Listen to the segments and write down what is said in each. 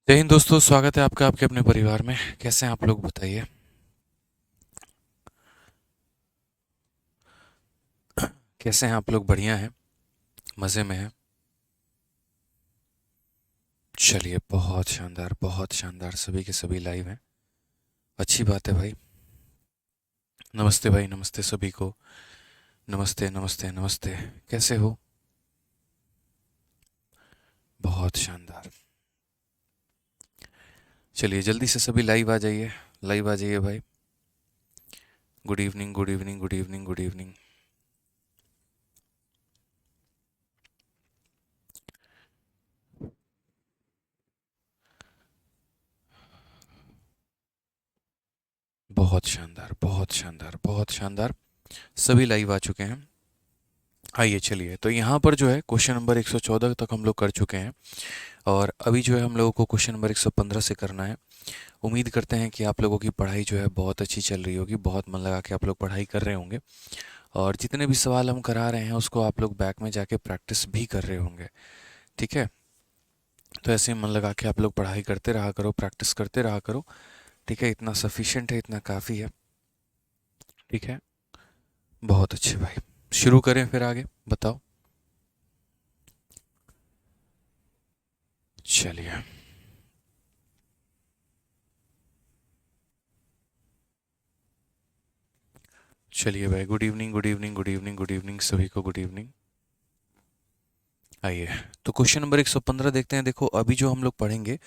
जय हिंद दोस्तों, स्वागत है आपका आपके अपने परिवार में। कैसे हैं आप लोग, बताइए। कैसे हैं आप लोग? बढ़िया हैं? मज़े में हैं? चलिए, बहुत शानदार, सभी के सभी लाइव हैं। अच्छी बात है भाई। नमस्ते भाई, नमस्ते सभी को। नमस्ते नमस्ते नमस्ते। कैसे हो? बहुत शानदार। चलिए, जल्दी से सभी लाइव आ जाइए। लाइव आ जाइए भाई। Good evening, good evening, good evening, good evening. बहुत शानदार, बहुत शानदार, बहुत शानदार। सभी लाइव आ चुके हैं। आइए चलिए, तो यहाँ पर जो है क्वेश्चन नंबर 114 तक हम लोग कर चुके हैं। और अभी जो है हम लोगों को क्वेश्चन नंबर 115 से करना है। उम्मीद करते हैं कि आप लोगों की पढ़ाई जो है बहुत अच्छी चल रही होगी, बहुत मन लगा के आप लोग पढ़ाई कर रहे होंगे। और जितने भी सवाल हम करा रहे हैं उसको आप लोग बैक में जाके प्रैक्टिस भी कर रहे होंगे। ठीक है? तो ऐसे ही मन लगा के आप लोग पढ़ाई करते रहा करो, प्रैक्टिस करते रहा करो। ठीक है? इतना सफिशिएंट है, इतना काफ़ी है। ठीक है? बहुत अच्छे भाई। शुरू करें फिर आगे, बताओ। चलिए। चलिए भाई, good evening, good evening, good evening, good evening सभी को, गुड इवनिंग। आइए, तो क्वेश्चन नंबर 115 देखते हैं। देखो, अभी जो हम लोग पढ़ेंगे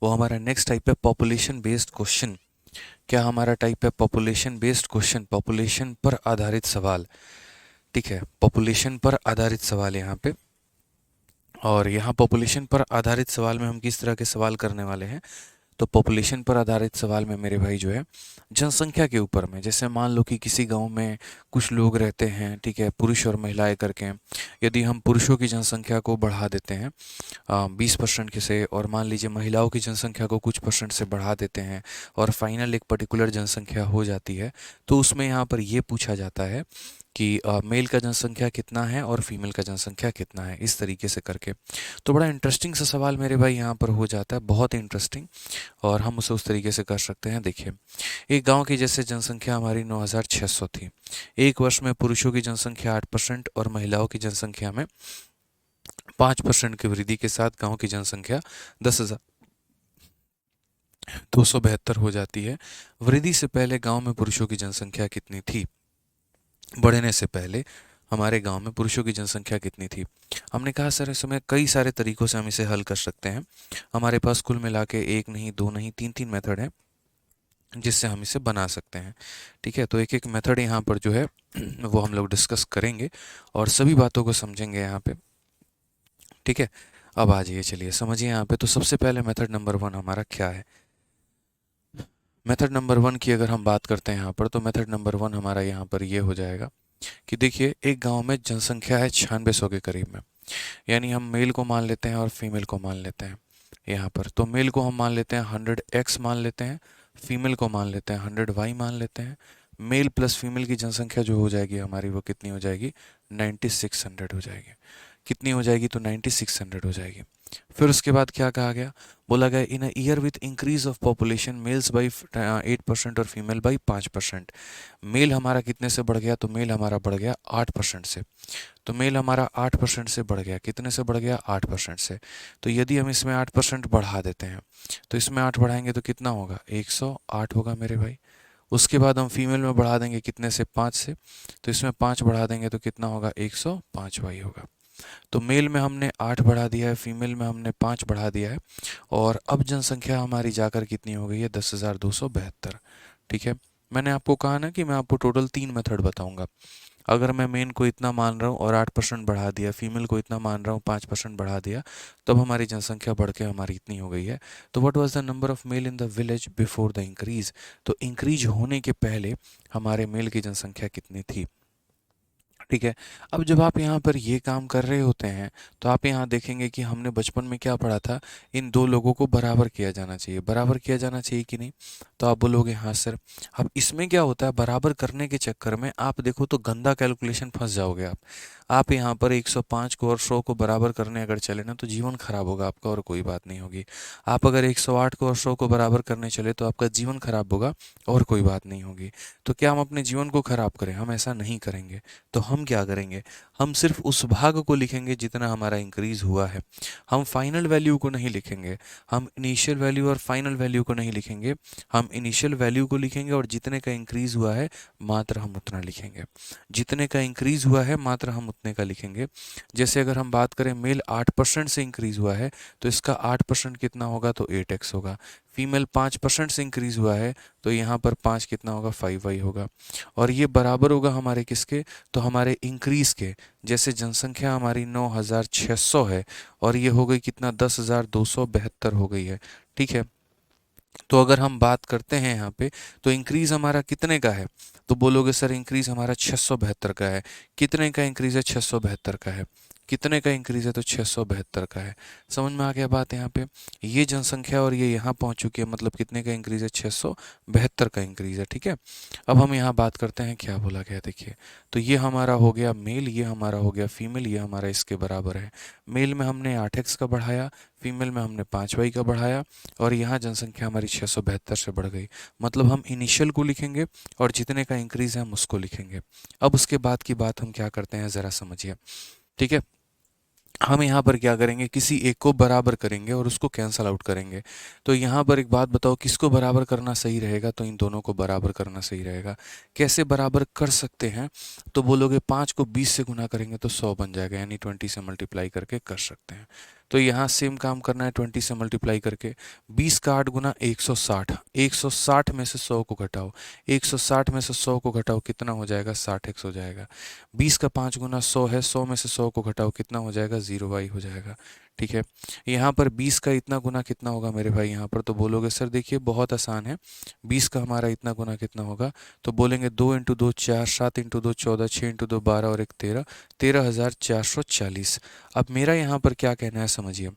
वो हमारा नेक्स्ट टाइप है पॉपुलेशन बेस्ड क्वेश्चन। क्या हमारा टाइप है? पॉपुलेशन बेस्ड क्वेश्चन, पॉपुलेशन पर आधारित सवाल। ठीक है? पॉपुलेशन पर आधारित सवाल यहाँ पे। और यहाँ पॉपुलेशन पर आधारित सवाल में हम किस तरह के सवाल करने वाले हैं? तो पॉपुलेशन पर आधारित सवाल में मेरे भाई जो है जनसंख्या के ऊपर में, जैसे मान लो कि किसी गांव में कुछ लोग रहते हैं, ठीक है, पुरुष और महिलाएं करके। यदि हम पुरुषों की जनसंख्या को बढ़ा देते हैं 20% के से, और मान लीजिए महिलाओं की जनसंख्या को कुछ परसेंट से बढ़ा देते हैं, और फाइनल एक पर्टिकुलर जनसंख्या हो जाती है, तो उसमें यहाँ पर ये पूछा जाता है कि मेल का जनसंख्या कितना है और फीमेल का जनसंख्या कितना है, इस तरीके से करके। तो बड़ा इंटरेस्टिंग सा सवाल मेरे भाई यहाँ पर हो जाता है, बहुत इंटरेस्टिंग। और हम उसे उस तरीके से कर सकते हैं। देखिए, एक गांव की जैसे जनसंख्या हमारी 9600 थी। एक वर्ष में पुरुषों की जनसंख्या 8% और महिलाओं की जनसंख्या में 5% की वृद्धि के साथ गांव की जनसंख्या 10,272 हो जाती है। वृद्धि से पहले गांव में पुरुषों की जनसंख्या कितनी थी? बढ़ने से पहले हमारे गांव में पुरुषों की जनसंख्या कितनी थी? हमने कहा सर इसमें कई सारे तरीकों से हम इसे हल कर सकते हैं। हमारे पास कुल मिला के एक नहीं, दो नहीं, तीन तीन मेथड है जिससे हम इसे बना सकते हैं। ठीक है? तो एक एक मेथड यहाँ पर जो है वो हम लोग डिस्कस करेंगे और सभी बातों को समझेंगे यहाँ पे। ठीक है? अब आ जाइए, चलिए समझिए यहाँ पे। तो सबसे पहले मेथड नंबर वन हमारा क्या है? मेथड नंबर वन की अगर हम बात करते हैं यहाँ पर, तो मेथड नंबर वन हमारा यहाँ पर ये हो जाएगा कि देखिए, एक गांव में जनसंख्या है 9600 के करीब में। यानी हम मेल को मान लेते हैं और फीमेल को मान लेते हैं यहाँ पर। तो मेल को हम मान लेते हैं 100x मान लेते हैं, फीमेल को मान लेते हैं 100y मान लेते हैं। मेल प्लस फीमेल की जनसंख्या जो हो जाएगी हमारी, वो कितनी हो जाएगी? 9600 हो जाएगी। कितनी हो जाएगी? तो 9600 हो जाएगी। फिर उसके बाद क्या कहा गया? बोला गया in a year with increase of population males by 8% और फीमेल बाई 5%। मेल हमारा कितने से बढ़ गया? तो मेल हमारा बढ़ गया 8% से। तो मेल हमारा 8% से बढ़ गया। कितने से बढ़ गया? 8% से। तो यदि हम इसमें 8% बढ़ा देते हैं, तो इसमें 8 बढ़ाएंगे तो कितना होगा? 108 होगा मेरे भाई। उसके बाद हम फीमेल में बढ़ा देंगे कितने से? 5 से। तो इसमें 5 बढ़ा देंगे तो कितना होगा? 105 वाई होगा। तो मेल में हमने 8 बढ़ा दिया है, फीमेल में हमने 5 बढ़ा दिया है। और अब जनसंख्या हमारी जाकर कितनी हो गई है? 10,272। ठीक है? मैंने आपको कहा ना कि मैं आपको टोटल 3 मेथड बताऊंगा। अगर मैं मेन को इतना मान रहा हूँ और 8% बढ़ा दिया, फीमेल को इतना मान रहा हूँ 5% बढ़ा दिया, तब हमारी जनसंख्या बढ़ के हमारी इतनी हो गई है। तो what was the number of male in the village before the increase? तो इंक्रीज होने के पहले हमारे मेल की जनसंख्या कितनी थी? ठीक है? अब जब आप यहाँ पर ये काम कर रहे होते हैं, तो आप यहाँ देखेंगे कि हमने बचपन में क्या पढ़ा था? इन दो लोगों को बराबर किया जाना चाहिए। बराबर किया जाना चाहिए कि नहीं? तो आप बोलोगे हाँ सर। अब इसमें क्या होता है, बराबर करने के चक्कर में आप देखो तो गंदा कैलकुलेशन फंस जाओगे आप। आप यहाँ पर 105 को और 100 को बराबर करने अगर चले ना तो जीवन खराब होगा आपका और कोई बात नहीं होगी। आप अगर 108 को और 100 को बराबर करने चले तो आपका जीवन खराब होगा और कोई बात नहीं होगी। तो क्या हम अपने जीवन को खराब करें? हम ऐसा नहीं करेंगे। तो हम क्या करेंगे? हम सिर्फ उस भाग को लिखेंगे जितना हमारा इंक्रीज हुआ है। हम फाइनल वैल्यू को नहीं लिखेंगे, हम इनिशियल वैल्यू और फाइनल वैल्यू को नहीं लिखेंगे। हम इनिशियल वैल्यू को लिखेंगे और जितने का इंक्रीज हुआ है मात्र हम उतना लिखेंगे। जितने का इंक्रीज हुआ है मात्र हम उतने का लिखेंगे। जैसे अगर हम बात करें मेल 8% से इंक्रीज हुआ है तो इसका 8% कितना होगा? तो 8x होगा। फीमेल 5% से इंक्रीज हुआ है तो यहाँ पर 5 कितना होगा? 5y होगा। और ये बराबर होगा हमारे किसके? तो हमारे इंक्रीज के। जैसे जनसंख्या हमारी 9600 है और ये हो गई कितना? 10,272 हो गई है। ठीक है, तो अगर हम बात करते हैं यहाँ पे तो इंक्रीज हमारा कितने का है? तो बोलोगे सर इंक्रीज हमारा 672 का है। कितने का इंक्रीज है? 672 का है। कितने का इंक्रीज है? तो 672 का है। समझ में आ गया बात यहाँ पे? ये जनसंख्या और ये यहाँ पहुँच चुकी है, मतलब कितने का इंक्रीज है? 672 का इंक्रीज है। ठीक है, अब हम यहाँ बात करते हैं क्या बोला गया देखिए। तो ये हमारा हो गया मेल, ये हमारा हो गया फीमेल, ये हमारा इसके बराबर है। मेल में हमने 8x का बढ़ाया, फीमेल में हमने 5y का बढ़ाया और यहाँ जनसंख्या हमारी 672 से बढ़ गई। मतलब हम इनिशियल को लिखेंगे और जितने का इंक्रीज है हम उसको लिखेंगे। अब उसके बाद की बात हम क्या करते हैं ज़रा समझिए। ठीक है, हम यहाँ पर क्या करेंगे? किसी एक को बराबर करेंगे और उसको कैंसल आउट करेंगे। तो यहाँ पर एक बात बताओ, किसको बराबर करना सही रहेगा? तो इन दोनों को बराबर करना सही रहेगा। कैसे बराबर कर सकते हैं? तो बोलोगे 5 को 20 से गुना करेंगे तो 100 बन जाएगा, यानी 20 से मल्टीप्लाई करके कर सकते हैं। तो यहाँ सेम काम करना है, 20 से मल्टीप्लाई करके। 20 का 8 गुना 160, 160 में से 100 को घटाओ, 160 में से 100 को घटाओ, कितना हो जाएगा? 60x हो जाएगा। 20 का 5 गुना 100 है, 100 में से 100 को घटाओ, कितना हो जाएगा? 0y हो जाएगा। ठीक है, यहाँ पर 20 का इतना गुना कितना होगा मेरे भाई? यहाँ पर तो बोलोगे सर देखिए बहुत आसान है, 20 का हमारा इतना गुना कितना होगा? तो बोलेंगे 2 इंटू 2 4, 7 इंटू 2 14, 6 इंटू 2 12 और 1 13, 13,440। अब मेरा यहाँ पर क्या कहना है समझिए।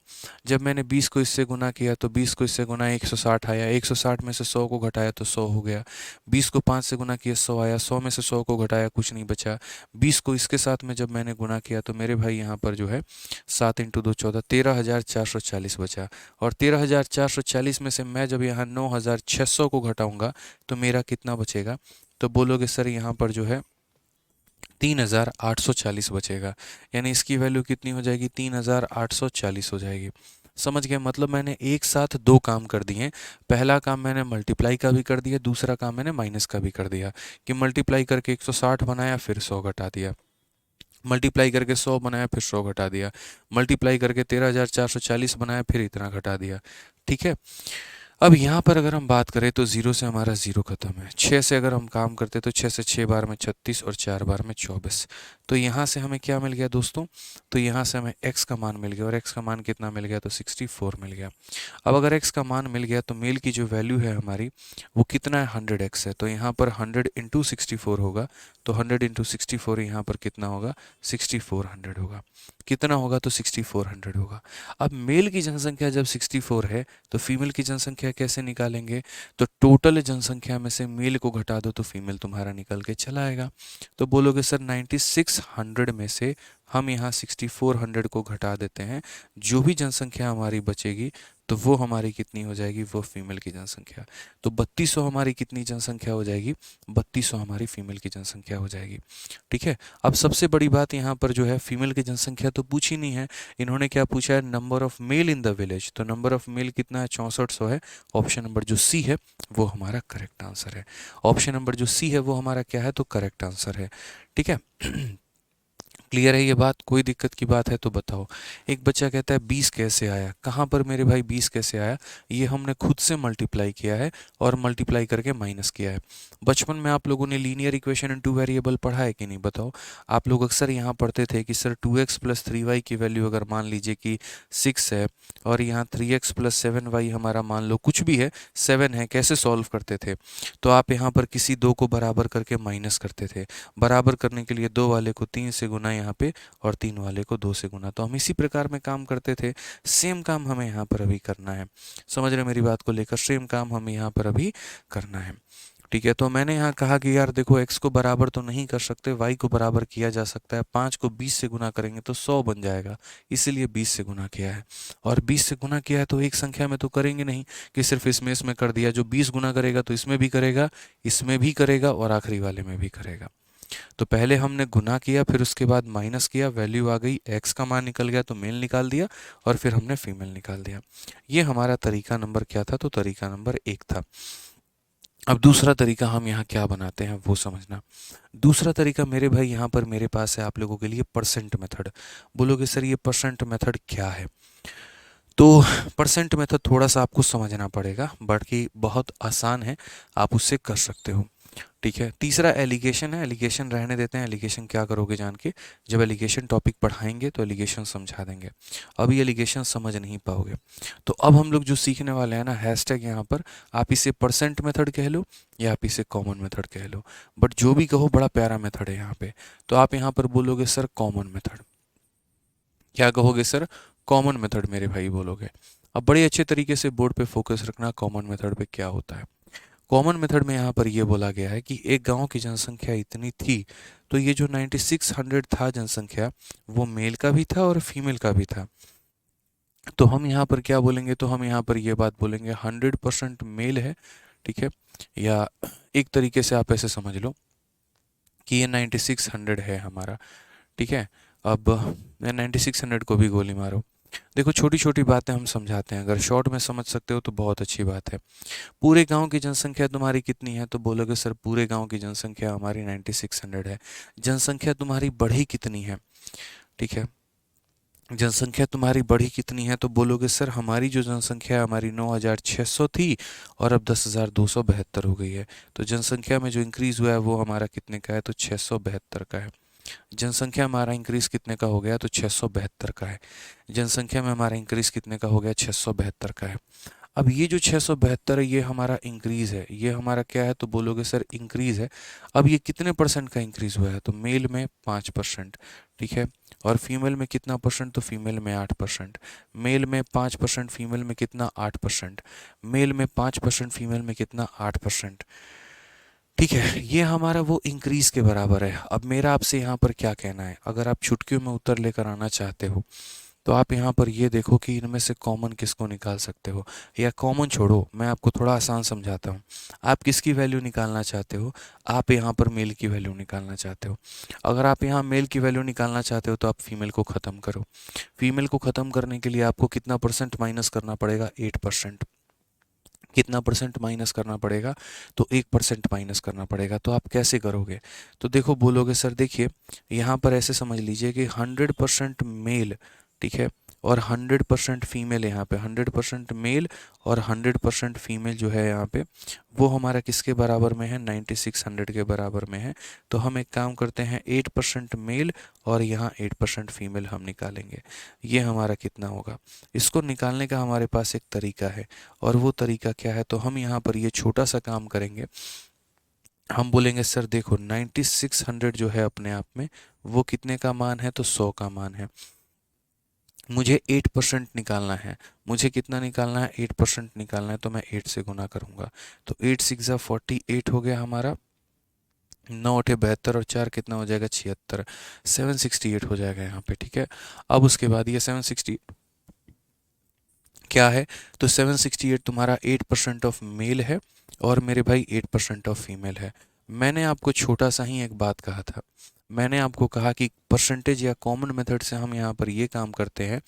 जब मैंने 20 को इससे गुना किया तो 20 को इससे गुना 160 आया, 160 में से 100 को घटाया तो 100 हो गया। 20 को 5 से गुना किया 100 आया, 100 में से 100 को घटाया कुछ नहीं बचा। 20 को इसके साथ में जब मैंने गुना किया तो मेरे भाई यहाँ पर जो है 7 इंटू 2 14, 13,440 बचा। और 13,440 में से मैं जब यहाँ 9,600 को घटाऊंगा तो मेरा कितना बचेगा? तो बोलोगे सर यहाँ पर जो है 3,840 बचेगा। यानी इसकी वैल्यू कितनी हो जाएगी? 3,840 हो जाएगी। समझ गए? मतलब मैंने एक साथ दो काम कर दिए। पहला काम मैंने मल्टीप्लाई का भी कर दिया, दूसरा काम मैंने माइनस का भी कर दिया। कि मल्टीप्लाई करके 160 बनाया फिर 100 घटा दिया, मल्टीप्लाई करके 100 बनाया फिर 100 घटा दिया, मल्टीप्लाई करके 13,440 बनाया फिर इतना घटा दिया। ठीक है, अब यहाँ पर अगर हम बात करें तो 0 से हमारा 0 खत्म है। 6 से अगर हम काम करते तो 6 से 6 बार में 36 और 4 बार में 24। तो यहाँ से हमें क्या मिल गया दोस्तों? तो यहाँ से हमें x का मान मिल गया और x का मान कितना मिल गया? तो 64 मिल गया। अब अगर x का मान मिल गया तो मेल की जो वैल्यू है हमारी वो कितना है? 100x है। तो यहाँ पर 100 इंटू 64 होगा। तो 100 इंटू 64 यहाँ पर कितना होगा? 6400 होगा। कितना होगा? तो 6400 होगा। अब मेल की जनसंख्या जब 64 है तो फीमेल की जनसंख्या कैसे निकालेंगे? तो टोटल जनसंख्या में से मेल को घटा दो तो फीमेल तुम्हारा निकल के चला आएगा। तो बोलोगे सर 9600 में से हम यहाँ 6400 को घटा देते हैं, जो भी जनसंख्या हमारी बचेगी तो वो हमारी कितनी हो जाएगी? वो फीमेल की जनसंख्या। तो 3200 हमारी कितनी जनसंख्या हो जाएगी? 3200 हमारी फीमेल की जनसंख्या हो जाएगी। ठीक है, अब सबसे बड़ी बात यहाँ पर जो है फीमेल की जनसंख्या तो पूछी नहीं है, इन्होंने क्या पूछा है? Number of male in the village. तो नंबर ऑफ मेल कितना है? 6400 है। ऑप्शन नंबर जो सी है वो हमारा करेक्ट आंसर है। ऑप्शन नंबर जो सी है वो हमारा क्या है? तो करेक्ट आंसर है। ठीक है, क्लियर है ये बात? कोई दिक्कत की बात है तो बताओ। एक बच्चा कहता है 20 कैसे आया? कहाँ पर मेरे भाई 20 कैसे आया? ये हमने खुद से मल्टीप्लाई किया है और मल्टीप्लाई करके माइनस किया है। बचपन में आप लोगों ने linear equation in two variable पढ़ा है कि नहीं? बताओ। आप लोग अक्सर यहाँ पढ़ते थे कि सर 2x प्लस 3y की वैल्यू अगर मान लीजिए कि 6 है और यहाँ 3x प्लस 7y हमारा मान लो कुछ भी है 7 है, कैसे सॉल्व करते थे? तो आप यहाँ पर किसी दो को बराबर करके माइनस करते थे। बराबर करने के लिए 2 वाले को 3 से गुना यहाँ पे और 3 वाले को 2 से गुना। तो हम इसी प्रकार में काम करते थे। सेम काम हमें यहाँ पर अभी करना है। समझ रहे मेरी बात को लेकर? सेम काम हमें यहाँ पर अभी करना है। ठीक है, तो मैंने यहाँ कहा कि यार देखो x को बराबर तो नहीं कर सकते, y को बराबर किया जा सकता है। 5 को 20 से गुना करेंगे तो 100 बन जाएगा, इसीलिए 20 से गुना किया है। और 20 से गुना किया है तो एक संख्या में तो करेंगे नहीं कि सिर्फ इसमें कर दिया। जो 20 गुना करेगा तो इसमें भी करेगा और आखिरी वाले में भी करेगा। तो पहले हमने गुना किया, फिर उसके बाद माइनस किया, वैल्यू आ गई, x का मान निकल गया तो मेल निकाल दिया, और फिर हमने फीमेल निकाल दिया। ये हमारा तरीका नंबर क्या था? तो तरीका नंबर 1 था। अब दूसरा तरीका हम यहाँ क्या बनाते हैं वो समझना। दूसरा तरीका मेरे भाई यहाँ पर मेरे पास है आप लोगों के लिए, परसेंट मेथड। बोलोगे सर ये परसेंट मेथड क्या है? तो परसेंट मेथड थोड़ा सा आपको समझना पड़ेगा, बाकी बहुत आसान है, आप उससे कर सकते हो। ठीक है, तीसरा एलिगेशन है। एलिगेशन रहने देते हैं, एलिगेशन क्या करोगे जान के, जब एलिगेशन टॉपिक पढ़ाएंगे तो एलिगेशन समझा देंगे, अभी एलिगेशन समझ नहीं पाओगे। तो अब हम लोग जो सीखने वाले हैं ना, हैशटैग यहाँ पर आप इसे परसेंट मेथड कह लो या आप इसे कॉमन मेथड कह लो, बट जो भी कहो बड़ा प्यारा मेथड है यहाँ पे। तो आप यहाँ पर बोलोगे सर कॉमन मेथड। क्या कहोगे सर? कॉमन मेथड मेरे भाई बोलोगे। अब बड़े अच्छे तरीके से बोर्ड पे फोकस रखना, कॉमन मेथड पे क्या होता है। कॉमन मेथड में यहाँ पर ये बोला गया है कि एक गांव की जनसंख्या इतनी थी, तो ये जो 9600 था जनसंख्या, वो मेल का भी था और फीमेल का भी था। तो हम यहाँ पर क्या बोलेंगे? तो हम यहाँ पर ये बात बोलेंगे 100% मेल है, ठीक है। या एक तरीके से आप ऐसे समझ लो कि ये 9600 है हमारा, ठीक है। अब 9600 को भी गोली मारो। देखो छोटी छोटी बातें हम समझाते हैं, अगर शॉर्ट में समझ सकते हो तो बहुत अच्छी बात है। पूरे गांव की जनसंख्या तुम्हारी कितनी है? तो बोलोगे सर पूरे गांव की जनसंख्या हमारी 9600 है। जनसंख्या तुम्हारी बढ़ी कितनी है? ठीक है, जनसंख्या तुम्हारी बढ़ी कितनी है? तो बोलोगे सर हमारी जो जनसंख्या है हमारी 9600 थी और अब 10272 हो गई है। तो जनसंख्या में जो इंक्रीज हुआ है वो हमारा कितने का है? तो 672 का है। जनसंख्या में हमारा इंक्रीज कितने का हो गया? तो 672 का है। जनसंख्या में हमारा इंक्रीज कितने का हो गया? 672 का है। अब ये जो 672 है ये हमारा इंक्रीज है, ये हमारा क्या है? तो बोलोगे सर इंक्रीज है। अब ये कितने परसेंट का इंक्रीज हुआ है? तो मेल में 5%, ठीक है। और फीमेल में कितना परसेंट? तो फीमेल में 8%। मेल में 5%, फीमेल में कितना? 8%। मेल में 5%, फीमेल में कितना? 8%। ठीक है, ये हमारा वो इंक्रीज के बराबर है। अब मेरा आपसे यहाँ पर क्या कहना है, अगर आप चुटकियों में उत्तर लेकर आना चाहते हो तो आप यहाँ पर ये देखो कि इनमें से कॉमन किसको निकाल सकते हो। या कॉमन छोड़ो, मैं आपको थोड़ा आसान समझाता हूँ। आप किसकी वैल्यू निकालना चाहते हो? आप यहाँ पर मेल की वैल्यू निकालना चाहते हो। अगर आप यहाँ मेल की वैल्यू निकालना चाहते हो तो आप फीमेल को ख़त्म करो। फीमेल को ख़त्म करने के लिए आपको कितना परसेंट माइनस करना पड़ेगा? 8%। कितना परसेंट माइनस करना पड़ेगा? तो 1% माइनस करना पड़ेगा। तो आप कैसे करोगे? तो देखो बोलोगे सर देखिए यहाँ पर ऐसे समझ लीजिए कि 100% मेल, ठीक है, और 100% फीमेल। यहाँ पे 100% मेल और 100% फीमेल जो है यहाँ पे वो हमारा किसके बराबर में है? 9600 के बराबर में है। तो हम एक काम करते हैं, 8% मेल और यहाँ 8% फीमेल हम निकालेंगे। ये हमारा कितना होगा? इसको निकालने का हमारे पास एक तरीका है, और वो तरीका क्या है? तो हम यहाँ पर ये छोटा सा काम करेंगे। हम बोलेंगे सर देखो 9600 जो है अपने आप में वो कितने का मान है? तो 100 का मान है। मुझे 8% निकालना है। मुझे कितना निकालना है? 8% निकालना है। तो मैं 8 से गुना करूंगा। तो 8 6 48 हो गया हमारा। 9 8 72 और 4 कितना हो जाएगा? 76। 768 हो जाएगा यहाँ पे, ठीक है। अब उसके बाद ये 760 क्या है? तो 768 तुम्हारा 8% ऑफ मेल है और मेरे भाई 8% ऑफ फीमेल है। मैंने आपको छोटा सा ही एक बात कहा था। मैंने आपको कहा कि परसेंटेज या कॉमन मेथड से हम यहाँ पर ये काम करते हैं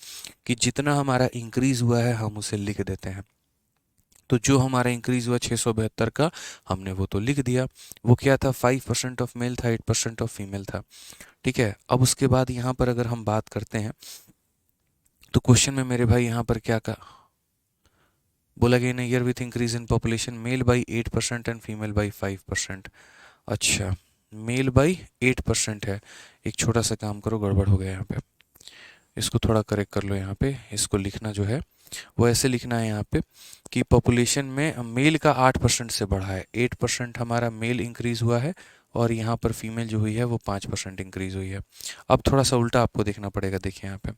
कि जितना हमारा इंक्रीज हुआ है हम उसे लिख देते हैं। तो जो हमारा इंक्रीज हुआ 672 का, हमने वो तो लिख दिया। वो क्या था? 5% ऑफ मेल था, 8% ऑफ फीमेल था, ठीक है। अब उसके बाद यहाँ पर अगर हम बात करते हैं तो क्वेश्चन में मेरे भाई यहाँ पर क्या कहा? बोला गया in year with increase in population male by 8% and female by 5%। अच्छा, मेल बाई 8% है। एक छोटा सा काम करो, गड़बड़ हो गया यहाँ पे, इसको थोड़ा करेक्ट कर लो। यहाँ पे इसको लिखना जो है वो ऐसे लिखना है यहाँ पे कि पॉपुलेशन में मेल का 8% से बढ़ा है। 8% हमारा मेल इंक्रीज हुआ है और यहाँ पर फीमेल जो हुई है वो 5% इंक्रीज़ हुई है। अब थोड़ा सा उल्टा आपको देखना पड़ेगा, देखिए यहाँ पे।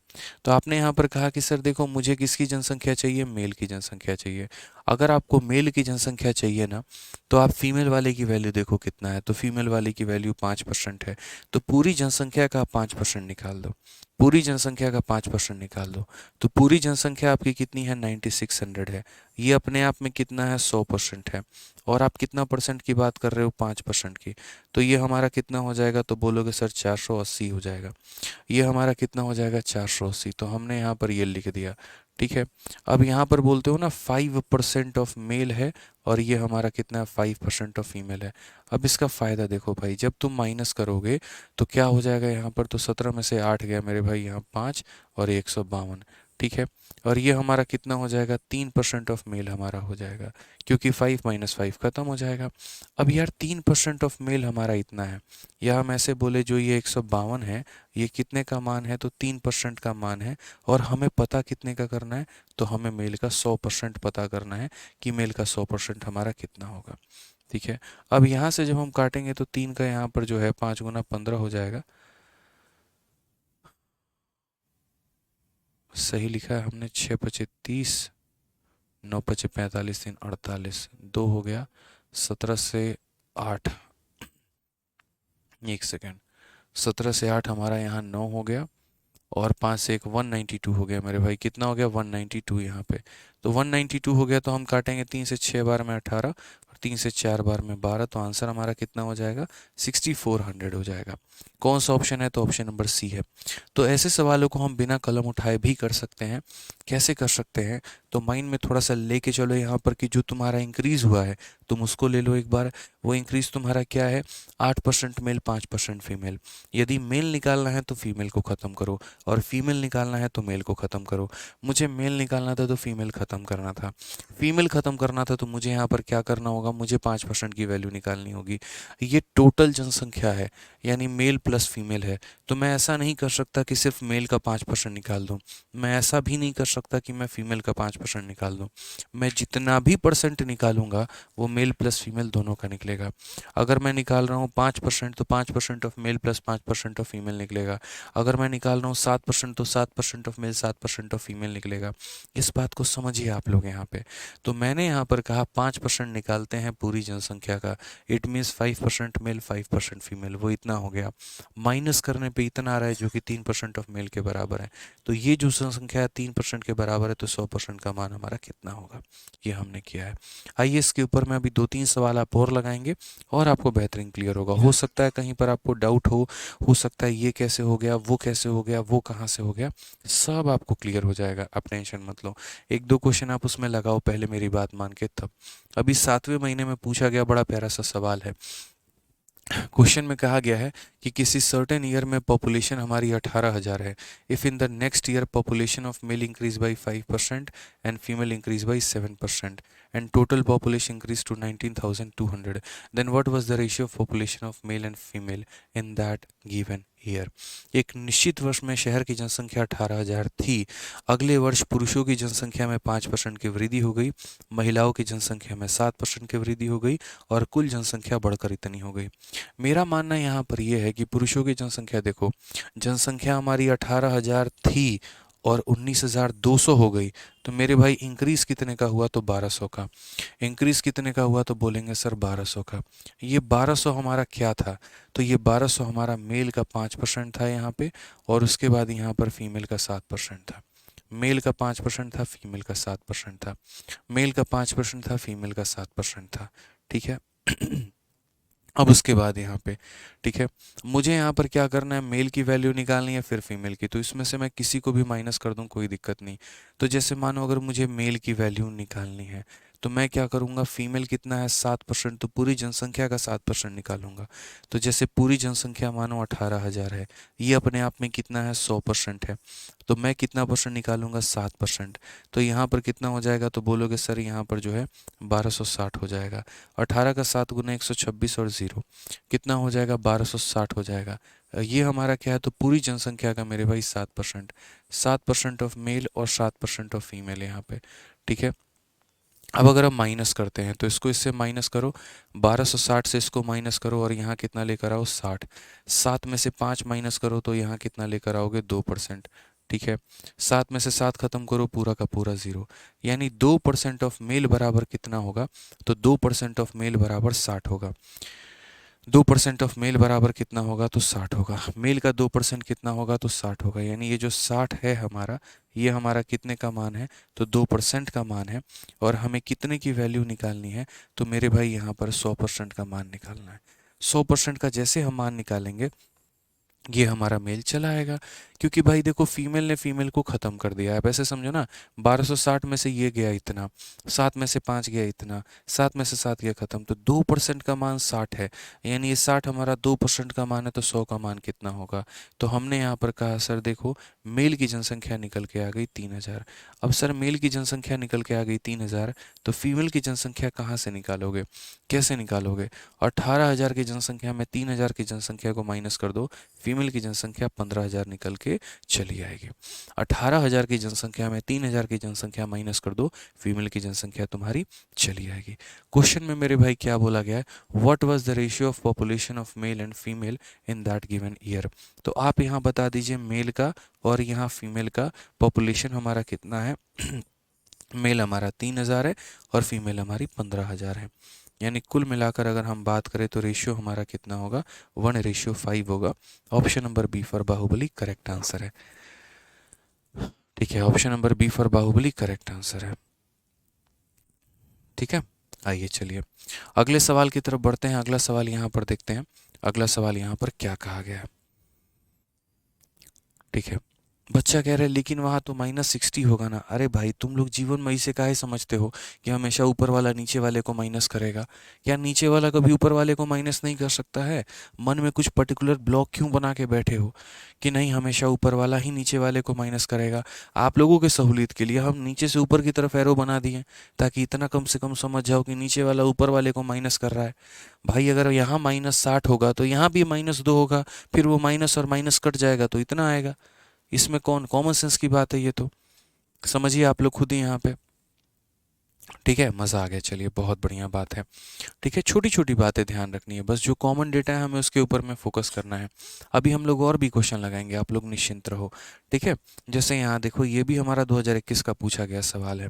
तो आपने यहाँ पर कहा कि सर देखो मुझे किसकी जनसंख्या चाहिए, मेल की जनसंख्या चाहिए। अगर आपको मेल की जनसंख्या चाहिए ना, तो आप फीमेल वाले की वैल्यू देखो कितना है। तो फीमेल वाले की वैल्यू 5% है। तो पूरी जनसंख्या का 5% निकाल दो, पूरी जनसंख्या का 5% निकाल दो। तो पूरी जनसंख्या आपकी कितनी है, 9600 है। ये अपने आप में कितना है, 100% है। और आप कितना परसेंट की बात कर रहे हो, 5% की। तो ये हमारा कितना हो जाएगा, तो बोलोगे सर 480 हो जाएगा। ये हमारा कितना हो जाएगा, 480। तो हमने यहाँ पर ये लिख दिया, ठीक है। अब यहाँ पर बोलते हो ना 5% ऑफ मेल है, और ये हमारा कितना है, 5% ऑफ फीमेल है। अब इसका फ़ायदा देखो भाई, जब तुम माइनस करोगे तो क्या हो जाएगा यहाँ पर, तो 17 में से 8 गया मेरे भाई, यहाँ 5 और 152, ठीक है। और ये हमारा कितना हो जाएगा, 3% ऑफ मेल हमारा हो जाएगा, क्योंकि 5 माइनस 5 खत्म हो जाएगा। अब यार 3% ऑफ मेल हमारा इतना है, या हम ऐसे बोले जो ये 152 है, ये कितने का मान है, तो 3% का मान है। और हमें पता कितने का करना है, तो हमें मेल का 100% पता करना है कि मेल का 100% हमारा कितना होगा, ठीक है। अब यहाँ से जब हम काटेंगे तो 3 का यहाँ पर जो है 5 गुना 15 हो जाएगा। सही लिखा है हमने, 6×5 = 30, 9×5 = 45, 3×48, 2 हो गया, 17 से 8, एक सेकेंड, 17 से 8 हमारा यहाँ 9 हो गया, और 5 से 1 192 हो गया मेरे भाई। कितना हो गया, 192 यहाँ पे। तो 192 हो गया, तो हम काटेंगे 3 से 6 बार में 18, और 3 से 4 बार में 12। तो आंसर हमारा कितना हो जाएगा, 6400 हो जाएगा। कौन सा ऑप्शन है, तो ऑप्शन नंबर सी है। तो ऐसे सवालों को हम बिना कलम उठाए भी कर सकते हैं। कैसे कर सकते हैं, तो माइंड में थोड़ा सा लेके चलो यहाँ पर, कि जो तुम्हारा इंक्रीज़ हुआ है तुम उसको ले लो एक बार। वो इंक्रीज़ तुम्हारा क्या है, 8% मेल 5% फीमेल। यदि मेल निकालना है तो फीमेल को ख़त्म करो, और फीमेल निकालना है तो मेल को ख़त्म करो। मुझे मेल निकालना था तो फीमेल ख़त्म करना था, फीमेल ख़त्म करना था तो मुझे यहाँ पर क्या करना होगा, मुझे 5% की वैल्यू निकालनी होगी। ये टोटल जनसंख्या है, यानी मेल प्लस फीमेल है। तो मैं ऐसा नहीं कर सकता कि सिर्फ मेल का 5% निकाल दूँ, मैं ऐसा भी नहीं कर सकता कि मैं फीमेल का 5% निकाल दूँ। मैं जितना भी परसेंट निकालूंगा वो मेल प्लस फीमेल दोनों का निकलेगा। अगर मैं निकाल रहा हूँ 5%, तो 5% of male plus 5% of female निकलेगा। अगर मैं निकाल रहा हूँ 7%, तो 7% ऑफ मेल 7% ऑफ फीमेल निकलेगा। इस बात को समझिए आप लोग यहाँ पे। तो मैंने यहाँ पर कहा 5% निकालते हैं पूरी जनसंख्या का, इट मीन्स 5% मेल 5% फीमेल, वो इतना हो गया। माइनस करने पे इतना आ रहा है जो कि 3% ऑफ मेल के बराबर है। तो ये जो जनसंख्या है 3% के बराबर है, तो 100% का मान हमारा कितना होगा, ये हमने किया है। आइए इसके ऊपर में अभी 2-3 सवाल आप और लगाएंगे, और आपको बेहतरीन क्लियर होगा। हो सकता है कहीं पर आपको डाउट हो सकता है ये कैसे हो गया, वो कैसे हो गया, वो कहाँ से हो गया, सब आपको क्लियर हो जाएगा, आप टेंशन मत लो। 1-2 क्वेश्चन आप उसमें लगाओ पहले मेरी बात मान के तब। अभी 7वें महीने में पूछा गया बड़ा प्यारा सा सवाल है। क्वेश्चन में कहा गया है कि किसी सर्टेन ईयर में पॉपुलेशन हमारी 18,000 है। If in the next year population of male increase by 5% and female increase by 7% and total population increase to 19,200, then what was the ratio of population of male and female in that given year. एक निश्चित वर्ष में शहर की जनसंख्या 18,000 थी। अगले वर्ष पुरुषों की जनसंख्या में 5% की वृद्धि हो गई, महिलाओं की जनसंख्या में 7% की वृद्धि हो गई, और कुल जनसंख्या बढ़कर इतनी हो गई। मेरा मानना यहाँ पर यह है कि पुरुषों की जनसंख्या देखो, जनसंख्या हमारी 18,000 थी और 19,200 हो गई। तो मेरे भाई इंक्रीज कितने का हुआ, तो 1200 का। इंक्रीज कितने का हुआ, तो बोलेंगे सर 1200 का। ये 1200 हमारा क्या था, तो ये 1200 हमारा मेल का 5% था यहाँ पे, और उसके बाद यहाँ पर फीमेल का 7% था। मेल का 5% था, फीमेल का 7% था। मेल का 5% था, फीमेल का 7% था, ठीक है। अब उसके बाद यहाँ पे, ठीक है, मुझे यहाँ पर क्या करना है, मेल की वैल्यू निकालनी है फिर फीमेल की। तो इसमें से मैं किसी को भी माइनस कर दूँ कोई दिक्कत नहीं। तो जैसे मानो अगर मुझे मेल की वैल्यू निकालनी है, तो मैं क्या करूँगा, फीमेल कितना है 7%, तो पूरी जनसंख्या का 7% निकालूंगा। तो जैसे पूरी जनसंख्या मानो 18,000 है, ये अपने आप में कितना है 100% है। तो मैं कितना परसेंट निकालूंगा, 7%। तो यहाँ पर कितना हो जाएगा, तो बोलोगे सर यहाँ पर जो है 1260 हो जाएगा। 18 का 7 गुना 126 और 0 कितना हो जाएगा, 1260 हो जाएगा। ये हमारा क्या है, तो पूरी जनसंख्या का मेरे भाई 7%, 7% ऑफ मेल और 7% ऑफ फीमेल यहाँ पे, ठीक है। अब अगर हम माइनस करते हैं तो इसको इससे माइनस करो, 1260 से इसको माइनस करो और यहाँ कितना लेकर आओ 60। 7 में से 5 माइनस करो तो यहाँ कितना लेकर आओगे 2%। ठीक है, 7 में से 7 खत्म करो, पूरा का पूरा 0। यानी 2% ऑफ मेल बराबर कितना होगा, तो 2% ऑफ मेल बराबर 60 होगा। 2% ऑफ मेल बराबर कितना होगा, तो 60 होगा। मेल का 2% कितना होगा, तो 60 होगा। यानी ये जो 60 है हमारा, ये हमारा कितने का मान है, तो 2% का मान है। और हमें कितने की वैल्यू निकालनी है, तो मेरे भाई यहाँ पर 100% का मान निकालना है। 100% का जैसे हम मान निकालेंगे, ये हमारा मेल चला आएगा। क्योंकि भाई देखो, फीमेल ने फीमेल को ख़त्म कर दिया है। वैसे समझो ना, 1260 में से ये गया इतना, 7 में से 5 गया इतना, 7 में से 7 गया ख़त्म, तो 2% का मान 60 है। यानी ये 60 हमारा 2% का मान है, तो 100 का मान कितना होगा। तो हमने यहाँ पर कहा सर देखो, मेल की जनसंख्या निकल के आ गई 3000। अब सर मेल की जनसंख्या निकल के आ गई 3000, तो फीमेल की जनसंख्या कहाँ से निकालोगे, कैसे निकालोगे। 18,000 की जनसंख्या में 3000 की जनसंख्या को माइनस कर दो, फीमेल की जनसंख्या 15,000 निकल के चली आएगी। 18,000 की जनसंख्या में 3,000 की जनसंख्या माइनस कर दो, फीमेल की जनसंख्या तुम्हारी चली आएगी। क्वेश्चन में मेरे भाई क्या बोला गया है, what was the ratio of population of male and female in that given year. तो आप यहाँ बता दीजिए मेल का और यहाँ फीमेल का पॉपुलेशन हमारा कितना है। मेल हमारा 3,000 है और फीमेल हमारी 15,000 है। यानी कुल मिलाकर अगर हम बात करें तो रेशियो हमारा कितना होगा, 1:5 होगा। Option number B for Baahubali correct answer है। ठीक है, option number B for Baahubali correct answer है। ठीक है, आइए चलिए अगले सवाल की तरफ बढ़ते हैं। अगला सवाल यहाँ पर देखते हैं, अगला सवाल यहाँ पर क्या कहा गया है। ठीक है, बच्चा कह रहा है लेकिन वहाँ तो -60 होगा ना। अरे भाई, तुम लोग जीवन में इसे काहे समझते हो कि हमेशा ऊपर वाला नीचे वाले को माइनस करेगा। क्या नीचे वाला कभी ऊपर वाले को माइनस नहीं कर सकता है। मन में कुछ पर्टिकुलर ब्लॉक क्यों बना के बैठे हो कि नहीं हमेशा ऊपर वाला ही नीचे वाले को माइनस करेगा। आप लोगों के सहूलियत के लिए हम नीचे से ऊपर की तरफ एरो बना दिए, ताकि इतना कम से कम समझ जाओ कि नीचे वाला ऊपर वाले को माइनस कर रहा है। भाई अगर यहाँ -60 होगा तो यहाँ भी -2 होगा, फिर वो माइनस और माइनस कट जाएगा तो इतना आएगा। इसमें कौन कॉमन सेंस की बात है, ये तो समझिए आप लोग खुद ही यहाँ पे। ठीक है, मज़ा आ गया, चलिए बहुत बढ़िया बात है। ठीक है, छोटी छोटी बातें ध्यान रखनी है, बस जो कॉमन डेटा है हमें उसके ऊपर में फोकस करना है। अभी हम लोग और भी क्वेश्चन लगाएंगे, आप लोग निश्चिंत रहो। ठीक है, जैसे यहाँ देखो, ये भी हमारा 2021 का पूछा गया सवाल है।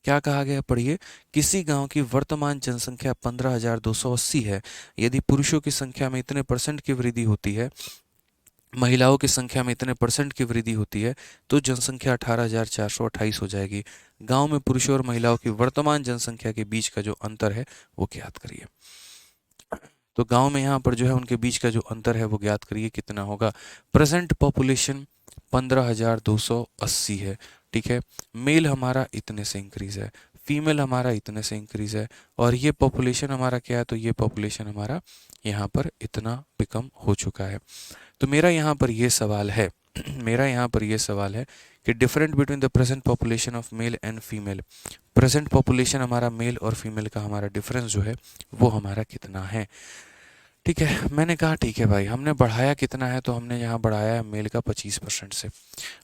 क्या कहा गया, पढ़िए। किसी गांव की वर्तमान जनसंख्या 15,280 है। यदि पुरुषों की संख्या में इतने % की वृद्धि होती है, महिलाओं की संख्या में इतने % की वृद्धि होती है, तो जनसंख्या 18,428 हो जाएगी। गांव में पुरुषों और महिलाओं की वर्तमान जनसंख्या के बीच का जो अंतर है वो ज्ञात करिए। तो गांव में यहाँ पर जो है उनके बीच का जो अंतर है वो ज्ञात करिए, कितना होगा। प्रेजेंट पॉपुलेशन 15,280 है। ठीक है, मेल हमारा इतने से इंक्रीज है, फीमेल हमारा इतने से इंक्रीज है, और ये पॉपुलेशन हमारा क्या है, तो ये पॉपुलेशन हमारा यहाँ पर इतना बिकम हो चुका है। तो मेरा यहाँ पर ये सवाल है मेरा यहाँ पर ये सवाल है कि different between the present population of male and female. Present population हमारा मेल और फीमेल का हमारा डिफरेंस जो है वो हमारा कितना है। ठीक है, मैंने कहा ठीक है भाई, हमने बढ़ाया कितना है, तो हमने यहाँ बढ़ाया है मेल का 25% से।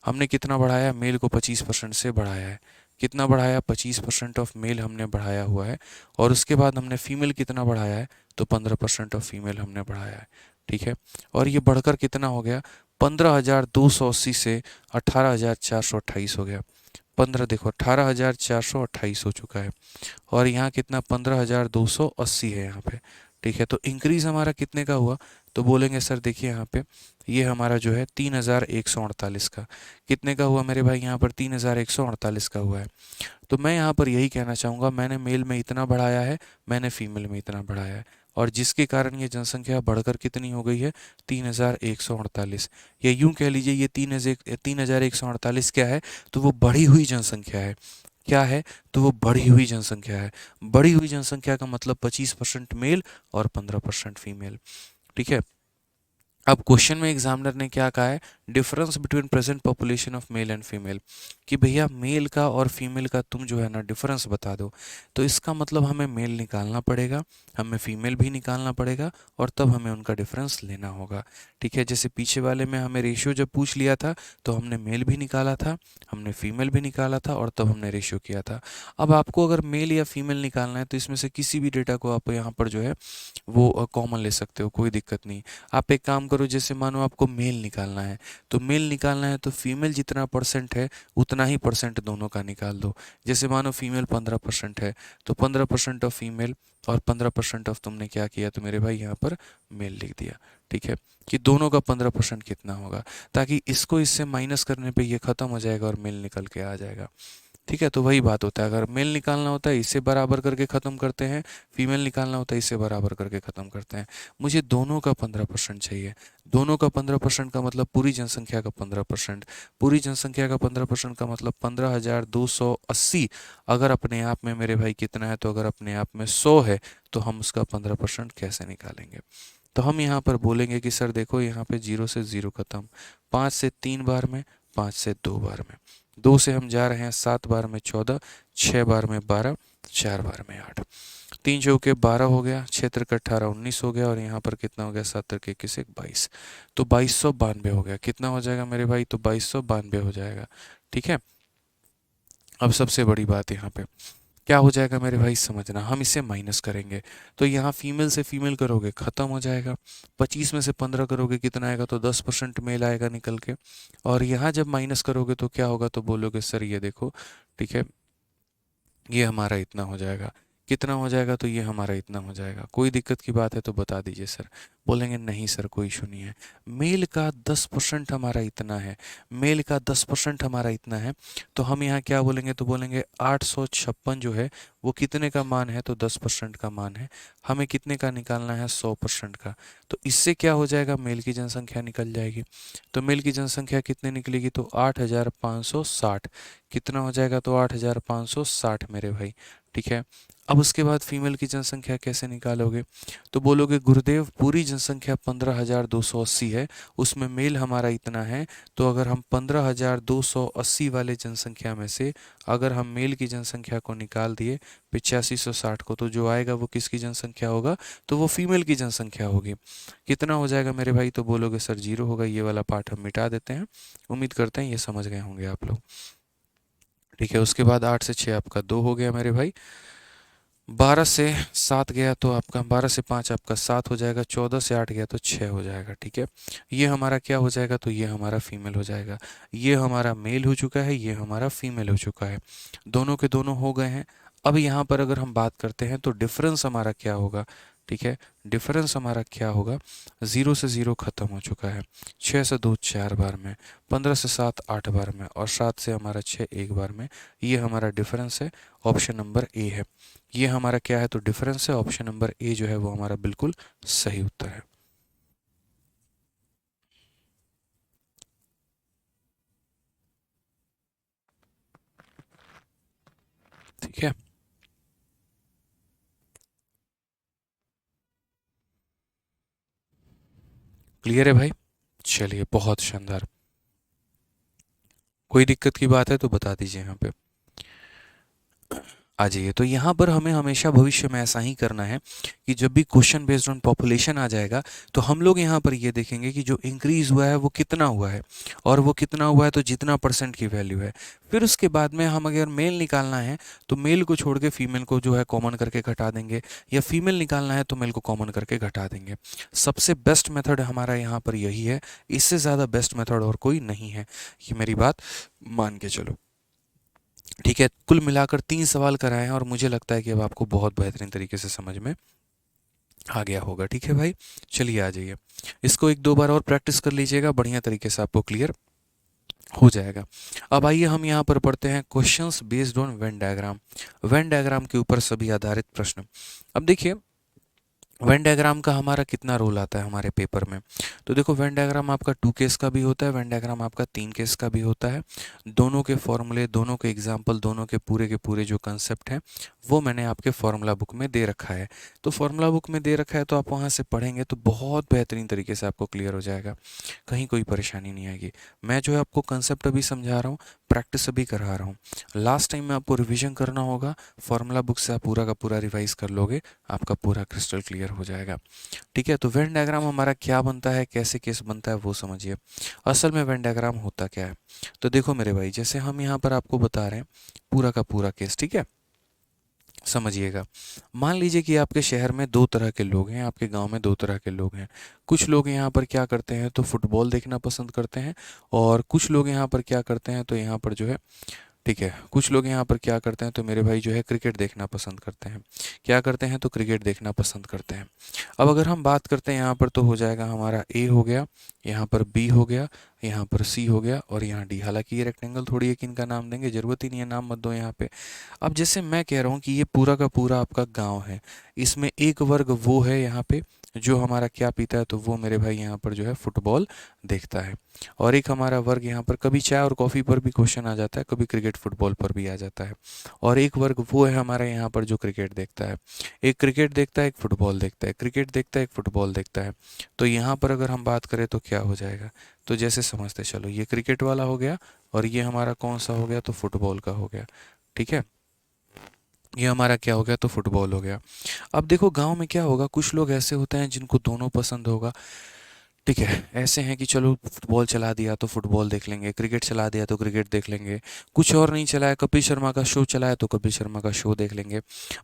हमने कितना बढ़ाया, मेल को 25% से बढ़ाया है। कितना बढ़ाया, 25% ऑफ मेल हमने बढ़ाया हुआ है। और उसके बाद हमने फीमेल कितना बढ़ाया है, तो 15% ऑफ फीमेल हमने बढ़ाया है। ठीक है, और ये बढ़कर कितना हो गया, 15,280 से 18,428 हो गया। 15 देखो, 18,428 हो चुका है, और यहाँ कितना 15,280 है यहाँ पे। ठीक है, तो इंक्रीज हमारा कितने का हुआ, तो बोलेंगे सर देखिए यहाँ पे ये हमारा जो है 3,148 का। कितने का हुआ मेरे भाई, यहाँ पर 3,148 का हुआ है। तो मैं यहाँ पर यही कहना चाहूँगा, मैंने मेल में इतना बढ़ाया है, मैंने फीमेल में इतना बढ़ाया है, और जिसके कारण ये जनसंख्या बढ़कर कितनी हो गई है, 3,148। या यूँ कह लीजिए ये 3,148 क्या है, तो वो बढ़ी हुई जनसंख्या है। क्या है, तो वो बढ़ी हुई जनसंख्या है। बढ़ी हुई जनसंख्या का मतलब 25% मेल और 15% फीमेल। ठीक है, अब क्वेश्चन में एग्जामिनर ने क्या कहा है, difference between present population of male and female, कि भैया मेल का और फीमेल का तुम जो है ना डिफरेंस बता दो। तो इसका मतलब हमें मेल निकालना पड़ेगा, हमें फीमेल भी निकालना पड़ेगा, और तब हमें उनका डिफरेंस लेना होगा। ठीक है, जैसे पीछे वाले में हमें रेशियो जब पूछ लिया था तो हमने मेल भी निकाला था, हमने फीमेल भी निकाला था, और तब हमने रेशियो किया था। अब आपको अगर मेल या फीमेल निकालना है तो इसमें से किसी भी डेटा को आप यहाँ पर जो है वो कॉमन ले सकते हो, कोई दिक्कत नहीं। आप एक काम करो, जैसे मानो आपको मेल निकालना है, तो मेल निकालना है तो फीमेल जितना परसेंट है उतना ही परसेंट दोनों का निकाल दो। जैसे मानो फीमेल 15% है, तो 15% ऑफ फीमेल और 15% ऑफ तुमने क्या किया, तो मेरे भाई यहाँ पर मेल लिख दिया। ठीक है, कि दोनों का 15% कितना होगा, ताकि इसको इससे माइनस करने पे ये खत्म हो जाएगा और मेल निकल के आ जाएगा। ठीक है, तो वही बात होता है, अगर मेल निकालना होता है इसे बराबर करके ख़त्म करते हैं, फीमेल निकालना होता है इसे बराबर करके ख़त्म करते हैं। मुझे दोनों का 15% चाहिए। दोनों का 15% का मतलब पूरी जनसंख्या का 15%। पूरी जनसंख्या का 15% का मतलब 15,280। अगर अपने आप में मेरे भाई कितना है, तो अगर अपने आप में 100 है तो हम उसका 15% कैसे निकालेंगे। तो हम यहाँ पर बोलेंगे कि सर देखो, यहाँ पे 0 से 0 खत्म, 5 से 3 बार में, 5 से 2 बार में, 2 से हम जा रहे हैं 7 बार में 14, 6 बार में 12, 4 बार में 8, 3 चौके 12 हो गया, 6 तिरके 18 19 हो गया, और यहाँ पर कितना हो गया, 7 तिरके 21 22। तो 2292 हो गया। कितना हो जाएगा मेरे भाई, तो 2292 हो जाएगा। ठीक है, अब सबसे बड़ी बात यहाँ पे क्या हो जाएगा मेरे भाई, समझना, हम इसे माइनस करेंगे। तो यहाँ फीमेल से फीमेल करोगे खत्म हो जाएगा, 25 में से 15 करोगे कितना आएगा, तो 10% मेल आएगा निकल के। और यहाँ जब माइनस करोगे तो क्या होगा, तो बोलोगे सर ये देखो, ठीक है, ये हमारा इतना हो जाएगा। कितना हो जाएगा, तो ये हमारा इतना हो जाएगा। कोई दिक्कत की बात है तो बता दीजिए सर। बोलेंगे नहीं सर कोई इशू नहीं है, मेल का 10% हमारा इतना है, मेल का 10% हमारा इतना है। तो हम यहाँ क्या बोलेंगे, तो बोलेंगे 856 जो है वो कितने का मान है, तो 10% का मान है। हमें कितने का निकालना है, 100% का। तो इससे क्या हो जाएगा, मेल की जनसंख्या निकल जाएगी। तो मेल की जनसंख्या कितने निकलेगी, तो 8560। कितना हो जाएगा, तो 8560 मेरे भाई। ठीक है, अब उसके बाद फीमेल की जनसंख्या कैसे निकालोगे, तो बोलोगे गुरुदेव पूरी जनसंख्या 15,280 है, उसमें मेल हमारा इतना है। तो अगर हम 15,280 वाले जनसंख्या में से अगर हम मेल की जनसंख्या को निकाल दिए 8560 को, तो जो आएगा वो किसकी जनसंख्या होगा, तो वो फीमेल की जनसंख्या होगी। कितना हो जाएगा मेरे भाई, तो बोलोगे सर 0 होगा। ये वाला पार्ट हम मिटा देते हैं। उम्मीद करते हैं ये समझ गए होंगे आप लोग। ठीक है, उसके बाद 8 से 6 आपका 2 हो गया मेरे भाई, 12 से 7 गया तो आपका 12 से 5 आपका 7 हो जाएगा, 14 से 8 गया तो 6 हो जाएगा। ठीक है, ये हमारा क्या हो जाएगा, तो ये हमारा फीमेल हो जाएगा। ये हमारा मेल हो चुका है, ये हमारा फीमेल हो चुका है। दोनों के दोनों हो गए हैं। अब यहाँ पर अगर हम बात करते हैं तो डिफरेंस हमारा क्या होगा। ठीक है, डिफरेंस हमारा क्या होगा, 0 से 0 खत्म हो चुका है, 6 से 2 4 बार में, 15 से 7 8 बार में, और 7 से हमारा 6 1 बार में। ये हमारा डिफरेंस है, ऑप्शन नंबर ए है। ये हमारा क्या है, तो डिफरेंस है, ऑप्शन नंबर ए जो है वो हमारा बिल्कुल सही उत्तर है। ठीक है, क्लियर है भाई। चलिए, बहुत शानदार। कोई दिक्कत की बात है तो बता दीजिए यहाँ पे। आ जाइए, तो यहाँ पर हमें हमेशा भविष्य में ऐसा ही करना है कि जब भी क्वेश्चन बेस्ड ऑन पॉपुलेशन आ जाएगा तो हम लोग यहाँ पर ये देखेंगे कि जो इंक्रीज हुआ है वो कितना हुआ है, और वो कितना हुआ है तो जितना परसेंट की वैल्यू है। फिर उसके बाद में हम अगर मेल निकालना है तो मेल को छोड़ के फीमेल को जो है कॉमन करके घटा देंगे, या फीमेल निकालना है तो मेल को कॉमन करके घटा देंगे। सबसे बेस्ट मेथड हमारा यहाँ पर यही है, इससे ज़्यादा बेस्ट मेथड और कोई नहीं है, ये मेरी बात मान के चलो। ठीक है, कुल मिलाकर 3 सवाल कराए हैं, और मुझे लगता है कि अब आपको बहुत बेहतरीन तरीके से समझ में आ गया होगा। ठीक है भाई, चलिए आ जाइए, इसको एक दो बार और प्रैक्टिस कर लीजिएगा, बढ़िया तरीके से आपको क्लियर हो जाएगा। अब आइए हम यहाँ पर पढ़ते हैं questions based on Venn diagram. Venn diagram के ऊपर सभी आधारित प्रश्न। अब देखिए, वेन डायग्राम का हमारा कितना रोल आता है हमारे पेपर में? तो देखो, वेन डायग्राम आपका 2 केस का भी होता है, वेन डायग्राम आपका 3 केस का भी होता है। दोनों के फॉर्मूले, दोनों के एग्जाम्पल, दोनों के पूरे जो कंसेप्ट हैं वो मैंने आपके फार्मूला बुक में दे रखा है। तो फार्मूला बुक में दे रखा है तो आप वहाँ से पढ़ेंगे तो बहुत बेहतरीन तरीके से आपको क्लियर हो जाएगा, कहीं कोई परेशानी नहीं आएगी। मैं जो है आपको कंसेप्ट अभी समझा रहा हूँ, प्रैक्टिस अभी करा रहा हूँ। लास्ट टाइम में आपको रिविजन करना होगा, फार्मूला बुक से आप पूरा का पूरा रिवाइज कर लोगे, आपका पूरा क्रिस्टल क्लियर हो जाएगा। ठीक है, तो वेन डायग्राम हमारा क्या बनता है, कैसे केस बनता है वो समझिए। असल में वेन डायग्राम होता क्या है? तो देखो मेरे भाई, जैसे हम यहाँ पर आपको बता रहे हैं पूरा का पूरा केस, ठीक है, समझिएगा। मान लीजिए कि आपके शहर में दो तरह के लोग हैं, आपके गांव में दो तरह के लोग हैं। कुछ लोग यहाँ पर क्या करते हैं तो फुटबॉल देखना पसंद करते हैं, और कुछ लोग यहाँ पर क्या करते हैं तो यहाँ पर जो है, ठीक है, कुछ लोग यहाँ पर क्या करते हैं तो मेरे भाई जो है क्रिकेट देखना पसंद करते हैं। क्या करते हैं तो क्रिकेट देखना पसंद करते हैं। अब अगर हम बात करते हैं यहाँ पर तो हो जाएगा हमारा ए हो गया, यहाँ पर बी हो गया, यहाँ पर सी हो गया और यहाँ डी। हालांकि ये रेक्टेंगल थोड़ी एक इनका नाम देंगे, जरूरत ही नहीं है, नाम मत दो यहाँ पे। अब जैसे मैं कह रहा हूँ कि ये पूरा का पूरा आपका गांव है, इसमें एक वर्ग वो है यहाँ पे जो हमारा क्या पीता है तो वो मेरे भाई यहाँ पर जो है फुटबॉल देखता है। और एक हमारा वर्ग यहाँ पर कभी चाय और कॉफ़ी पर भी क्वेश्चन आ जाता है, कभी क्रिकेट फुटबॉल पर भी आ जाता है। और एक वर्ग वो है हमारे यहाँ पर जो क्रिकेट देखता है। एक क्रिकेट देखता है, एक फुटबॉल देखता है, क्रिकेट देखता है, एक फुटबॉल देखता है। तो यहाँ पर अगर हम बात करें तो क्या हो जाएगा, तो जैसे समझते चलो, ये क्रिकेट वाला हो गया और ये हमारा कौन सा हो गया तो फुटबॉल का हो गया। ठीक है, ये हमारा क्या हो गया तो फुटबॉल हो गया। अब देखो गांव में क्या होगा, कुछ लोग ऐसे होते हैं जिनको दोनों पसंद होगा। ठीक है, ऐसे हैं कि चलो फुटबॉल चला दिया तो फुटबॉल देख लेंगे, क्रिकेट चला दिया तो क्रिकेट देख लेंगे, कुछ और नहीं चलाया, कपिल शर्मा का शो चलाया तो कपिल शर्मा का शो देख लेंगे।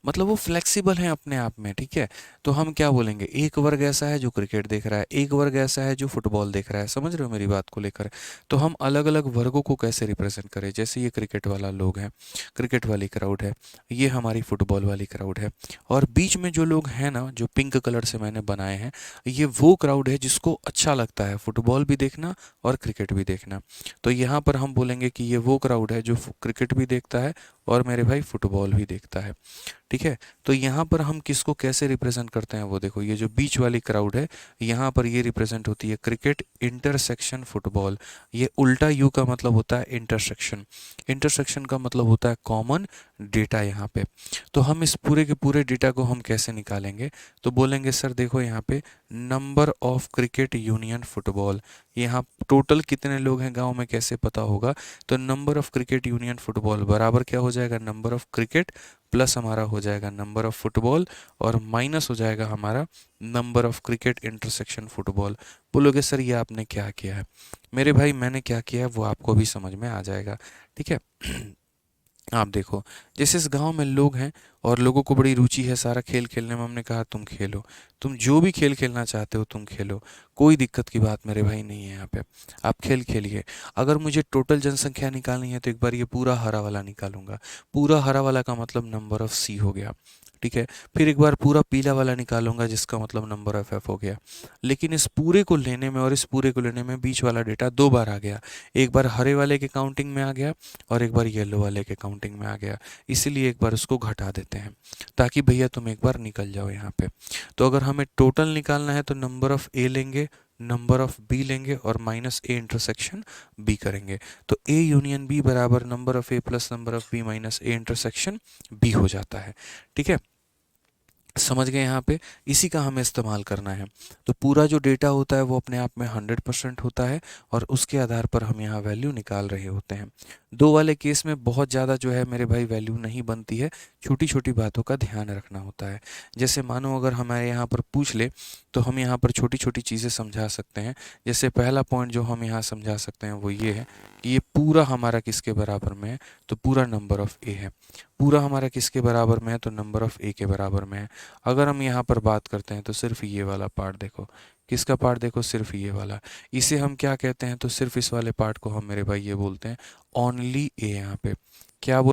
मतलब वो फ्लेक्सिबल हैं अपने आप में। ठीक है, तो हम क्या बोलेंगे, एक वर्ग ऐसा है जो क्रिकेट देख रहा है, एक वर्ग ऐसा है जो फुटबॉल देख रहा है। समझ रहे हो मेरी बात को लेकर? तो हम अलग अलग वर्गों को कैसे रिप्रेजेंट करें, जैसे ये क्रिकेट वाला लोग हैं, क्रिकेट वाली क्राउड है, ये हमारी फुटबॉल वाली क्राउड है, और बीच में जो लोग हैं ना, जो पिंक कलर से मैंने बनाए हैं, ये वो क्राउड है जिसको अच्छा लगता है फुटबॉल भी देखना और क्रिकेट भी देखना। तो यहाँ पर हम बोलेंगे कि ये वो क्राउड है जो क्रिकेट भी देखता है और मेरे भाई फुटबॉल भी देखता है। ठीक है, तो यहाँ पर हम किसको कैसे रिप्रेजेंट करते हैं वो देखो, ये जो बीच वाली क्राउड है, यहाँ पर ये रिप्रेजेंट होती है क्रिकेट इंटरसेक्शन फुटबॉल। ये उल्टा यू का मतलब होता है इंटरसेक्शन, इंटरसेक्शन का मतलब होता है कॉमन डेटा यहाँ पे। तो हम इस पूरे के पूरे डेटा को हम कैसे निकालेंगे, तो बोलेंगे सर देखो यहाँ पे number of cricket union football, यहाँ टोटल कितने लोग हैं गांव में कैसे पता होगा, तो number of cricket union football बराबर क्या हो जाएगा, नंबर ऑफ क्रिकेट प्लस हमारा हो जाएगा नंबर ऑफ फुटबॉल, और माइनस हो जाएगा हमारा number of cricket intersection football. बोलोगे सर ये आपने क्या किया है? मेरे भाई मैंने क्या किया है वो आपको भी समझ में आ जाएगा। ठीक है, आप देखो, जैसे इस गांव में लोग हैं और लोगों को बड़ी रुचि है सारा खेल खेलने में, हमने कहा तुम खेलो, तुम जो भी खेल खेलना चाहते हो तुम खेलो, कोई दिक्कत की बात मेरे भाई नहीं है यहाँ पे, आप खेल खेलिए। अगर मुझे टोटल जनसंख्या निकालनी है तो एक बार ये पूरा हरा वाला निकालूंगा, पूरा हरा वाला का मतलब नंबर ऑफ सी हो गया। ठीक है, फिर एक बार पूरा पीला वाला निकालूंगा जिसका मतलब नंबर ऑफ एफ हो गया। लेकिन इस पूरे को लेने में और इस पूरे को लेने में बीच वाला डेटा दो बार आ गया, एक बार हरे वाले के काउंटिंग में आ गया और एक बार येलो वाले के काउंटिंग में आ गया। इसीलिए एक बार उसको घटा देते हैं ताकि भैया तुम एक बार निकल जाओ यहाँ पे। तो अगर हमें टोटल निकालना है तो नंबर ऑफ ए लेंगे, नंबर ऑफ बी लेंगे और माइनस ए इंटरसेक्शन बी करेंगे। तो ए यूनियन बी बराबर number of A plus number of B minus A intersection B हो जाता है। ठीक है, समझ गए यहाँ पे? इसी का हमें इस्तेमाल करना है। तो पूरा जो डेटा होता है वो अपने आप में 100% होता है और उसके आधार पर हम यहाँ वैल्यू निकाल रहे होते हैं। दो वाले केस में बहुत ज़्यादा जो है मेरे भाई वैल्यू नहीं बनती है, छोटी छोटी बातों का ध्यान रखना होता है। जैसे मानो अगर हमारे यहाँ पर पूछ ले तो हम यहाँ पर छोटी छोटी चीज़ें समझा सकते हैं। जैसे पहला पॉइंट जो हम यहाँ समझा सकते हैं वो ये है कि ये पूरा हमारा किसके बराबर में है, तो पूरा नंबर ऑफ़ ए है। पूरा हमारा किसके बराबर में है, तो नंबर ऑफ़ ए के बराबर में है। अगर हम यहाँ पर बात करते हैं तो सिर्फ ये वाला पार्ट देखो, किसका पार्ट देखो, सिर्फ ये वाला, इसे हम क्या कहते हैं, तो सिर्फ इस वाले पार्ट को हम मेरे भाई ये बोलते हैं ओनली ए। यहाँ पे क्या बोल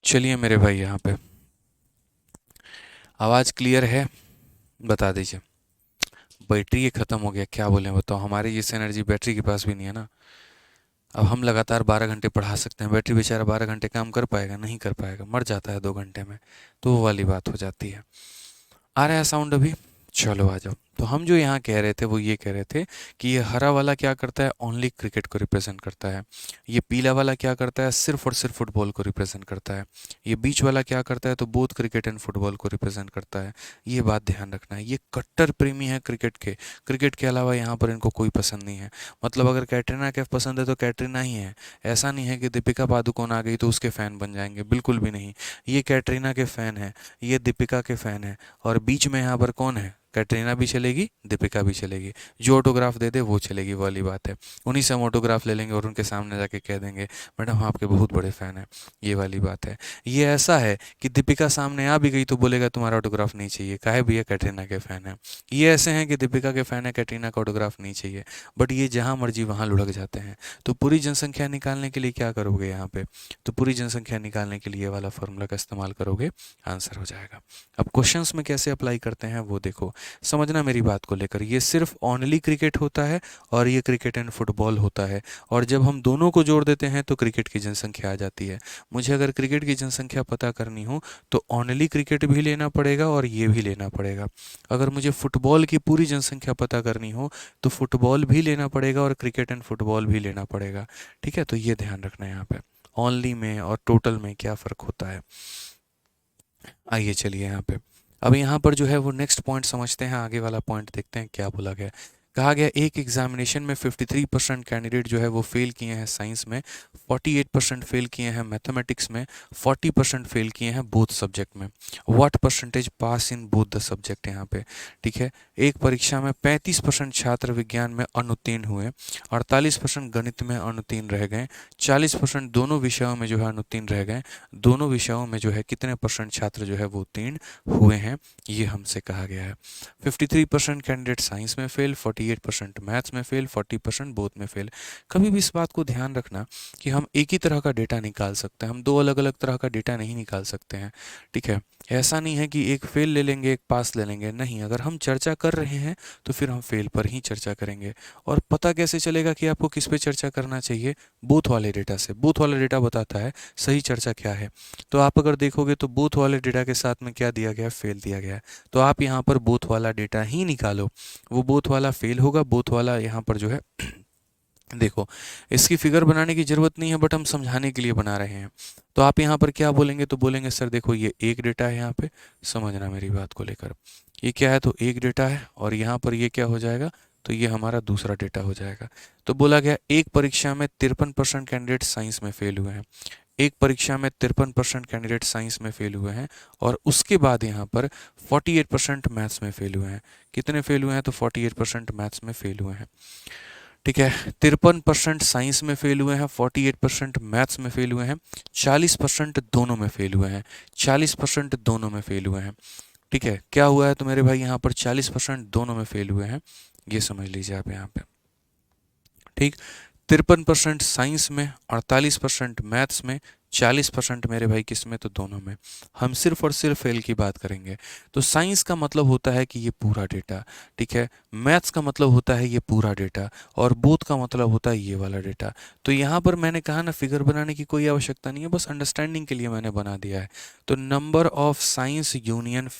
चलिए मेरे भाई, यहाँ पे आवाज़ क्लियर है? बता दीजिए। बैटरी ये ख़त्म हो गया, क्या बोलें बताओ, हमारी जैसे एनर्जी बैटरी के पास भी नहीं है ना। अब हम लगातार 12 घंटे पढ़ा सकते हैं, बैटरी बेचारा 12 घंटे काम कर पाएगा? नहीं कर पाएगा, मर जाता है 2 घंटे में। तो वो वाली बात हो जाती है। आ रहा है साउंड अभी? चलो आ जाओ। तो हम जो यहाँ कह रहे थे वो ये कह रहे थे कि ये हरा वाला क्या करता है, ओनली क्रिकेट को रिप्रेजेंट करता है। ये पीला वाला क्या करता है, सिर्फ और सिर्फ फुटबॉल को रिप्रेजेंट करता है। ये बीच वाला क्या करता है, तो बोथ क्रिकेट एंड फुटबॉल को रिप्रेजेंट करता है। ये बात ध्यान रखना है। ये कट्टर प्रेमी है क्रिकेट के। क्रिकेट के अलावा यहाँ पर इनको कोई पसंद नहीं है। मतलब अगर कैटरीना कैफ पसंद है तो कैटरीना ही है। ऐसा नहीं है कि दीपिका पादुकोण आ गई तो उसके फ़ैन बन जाएंगे, बिल्कुल भी नहीं। ये कैटरीना के फ़ैन है, ये दीपिका के फ़ैन है। और बीच में यहाँ पर कौन है? कैटरीना भी चलेगी, दीपिका भी चलेगी। जो ऑटोग्राफ दे दे वो चलेगी, वाली बात है। उन्हीं से हम ऑटोग्राफ ले लेंगे और उनके सामने जाके कह देंगे मैडम हम आपके बहुत बड़े फ़ैन हैं। ये वाली बात है। ये ऐसा है कि दीपिका सामने आ भी गई तो बोलेगा तुम्हारा ऑटोग्राफ नहीं चाहिए, काहे भैया कैटरीना के फ़ैन है। ये ऐसे हैं कि दीपिका के फ़ैन है, कैटरीना का ऑटोग्राफ नहीं चाहिए। बट ये जहाँ मर्जी वहाँ लुढ़क जाते हैं। तो पूरी जनसंख्या निकालने के लिए क्या करोगे यहाँ पे? तो पूरी जनसंख्या निकालने के लिए ये वाला फॉर्मूला का इस्तेमाल करोगे, आंसर हो जाएगा। अब क्वेश्चंस में कैसे अप्लाई करते हैं वो देखो, समझना मेरी बात को लेकर। ये सिर्फ ओनली क्रिकेट होता है और ये क्रिकेट एंड फुटबॉल होता है। और जब हम दोनों को जोड़ देते हैं तो क्रिकेट की जनसंख्या आ जाती है। मुझे अगर क्रिकेट की जनसंख्या पता करनी हो तो ओनली क्रिकेट भी लेना पड़ेगा और ये भी लेना पड़ेगा। अगर मुझे फुटबॉल की पूरी जनसंख्या पता करनी हो तो फुटबॉल भी लेना पड़ेगा और क्रिकेट एंड फुटबॉल भी लेना पड़ेगा। ठीक है, तो ये ध्यान रखना है यहाँ पे ओनली में और टोटल में क्या फ़र्क होता है। आइए चलिए यहाँ पे, अब यहाँ पर जो है वो नेक्स्ट पॉइंट समझते हैं। आगे वाला पॉइंट देखते हैं क्या बोला गया। कहा गया एक एग्जामिनेशन में 53% कैंडिडेट जो है वो फेल किए हैं साइंस में, 48% फेल किए हैं मैथमेटिक्स में, 40% फेल किए हैं बोथ सब्जेक्ट में। What percentage pass in both the subject यहाँ पे? ठीक है, एक परीक्षा में 35% छात्र विज्ञान में अनुत्तीर्ण हुए, 48% गणित में अनुत्तीर्ण रह गए, 40% दोनों विषयों में जो है अनुत्तीर्ण रह गए। दोनों विषयों में जो है कितने परसेंट छात्र जो है वो उत्तीर्ण हुए हैं, ये हमसे कहा गया है। 53% कैंडिडेट साइंस में फेल, 48% मैथ्स में फेल, 40% बोथ में फेल। कभी भी इस बात को ध्यान रखना कि हम एक ही तरह का डेटा निकाल सकते हैं, हम दो अलग अलग तरह का डेटा नहीं निकाल सकते हैं। ठीक है, ऐसा नहीं है कि एक फेल ले लेंगे एक पास ले लेंगे, नहीं। अगर हम चर्चा कर रहे हैं तो फिर हम फेल पर ही चर्चा करेंगे। और पता कैसे चलेगा कि आपको किस पे चर्चा करना चाहिए? बोथ वाले डेटा से। बोथ वाला डेटा बताता है सही चर्चा क्या है। तो आप अगर देखोगे तो बोथ वाले डेटा के साथ में क्या दिया गया है? फेल दिया गया है। तो आप यहाँ पर बोथ वाला डेटा ही निकालो। वो बोथ वाला फेल होगा, बोथ वाला यहाँ पर जो है देखो, इसकी फिगर बनाने की ज़रूरत नहीं है बट हम समझाने के लिए बना रहे हैं। तो आप यहाँ पर क्या बोलेंगे? तो बोलेंगे सर देखो ये एक डेटा है, यहाँ पे समझना मेरी बात को लेकर। ये क्या है? तो एक डेटा है। और यहाँ पर ये क्या हो जाएगा? तो ये हमारा दूसरा डेटा हो जाएगा। तो बोला गया एक परीक्षा में 53% कैंडिडेट साइंस में फेल हुए हैं। एक परीक्षा में 53% कैंडिडेट साइंस में फेल हुए हैं और उसके बाद यहाँ पर 48% मैथ्स में फेल हुए हैं। कितने फेल हुए हैं? तो 48% मैथ्स में फेल हुए हैं। ठीक है, 53% साइंस में फेल हुए हैं, 48% मैथ्स में फेल हुए हैं, 40% दोनों में फेल हुए हैं। 40% दोनों में फेल हुए हैं। ठीक है, क्या हुआ है तो मेरे भाई यहाँ पर 40% दोनों में फेल हुए हैं, ये समझ लीजिए आप यहाँ पे। ठीक, 53% साइंस में, 48% मैथ्स में, 40% मेरे भाई किस में? तो दोनों में। हम सिर्फ और सिर्फ फेल की बात करेंगे। तो साइंस का मतलब होता है कि ये पूरा डेटा। ठीक है, मैथ्स का मतलब होता है ये पूरा डेटा, और बोथ का मतलब होता है ये वाला डेटा। तो यहाँ पर मैंने कहा ना फिगर बनाने की कोई आवश्यकता नहीं है, बस अंडरस्टैंडिंग के लिए मैंने बना दिया है। तो नंबर ऑफ साइंस यूनियन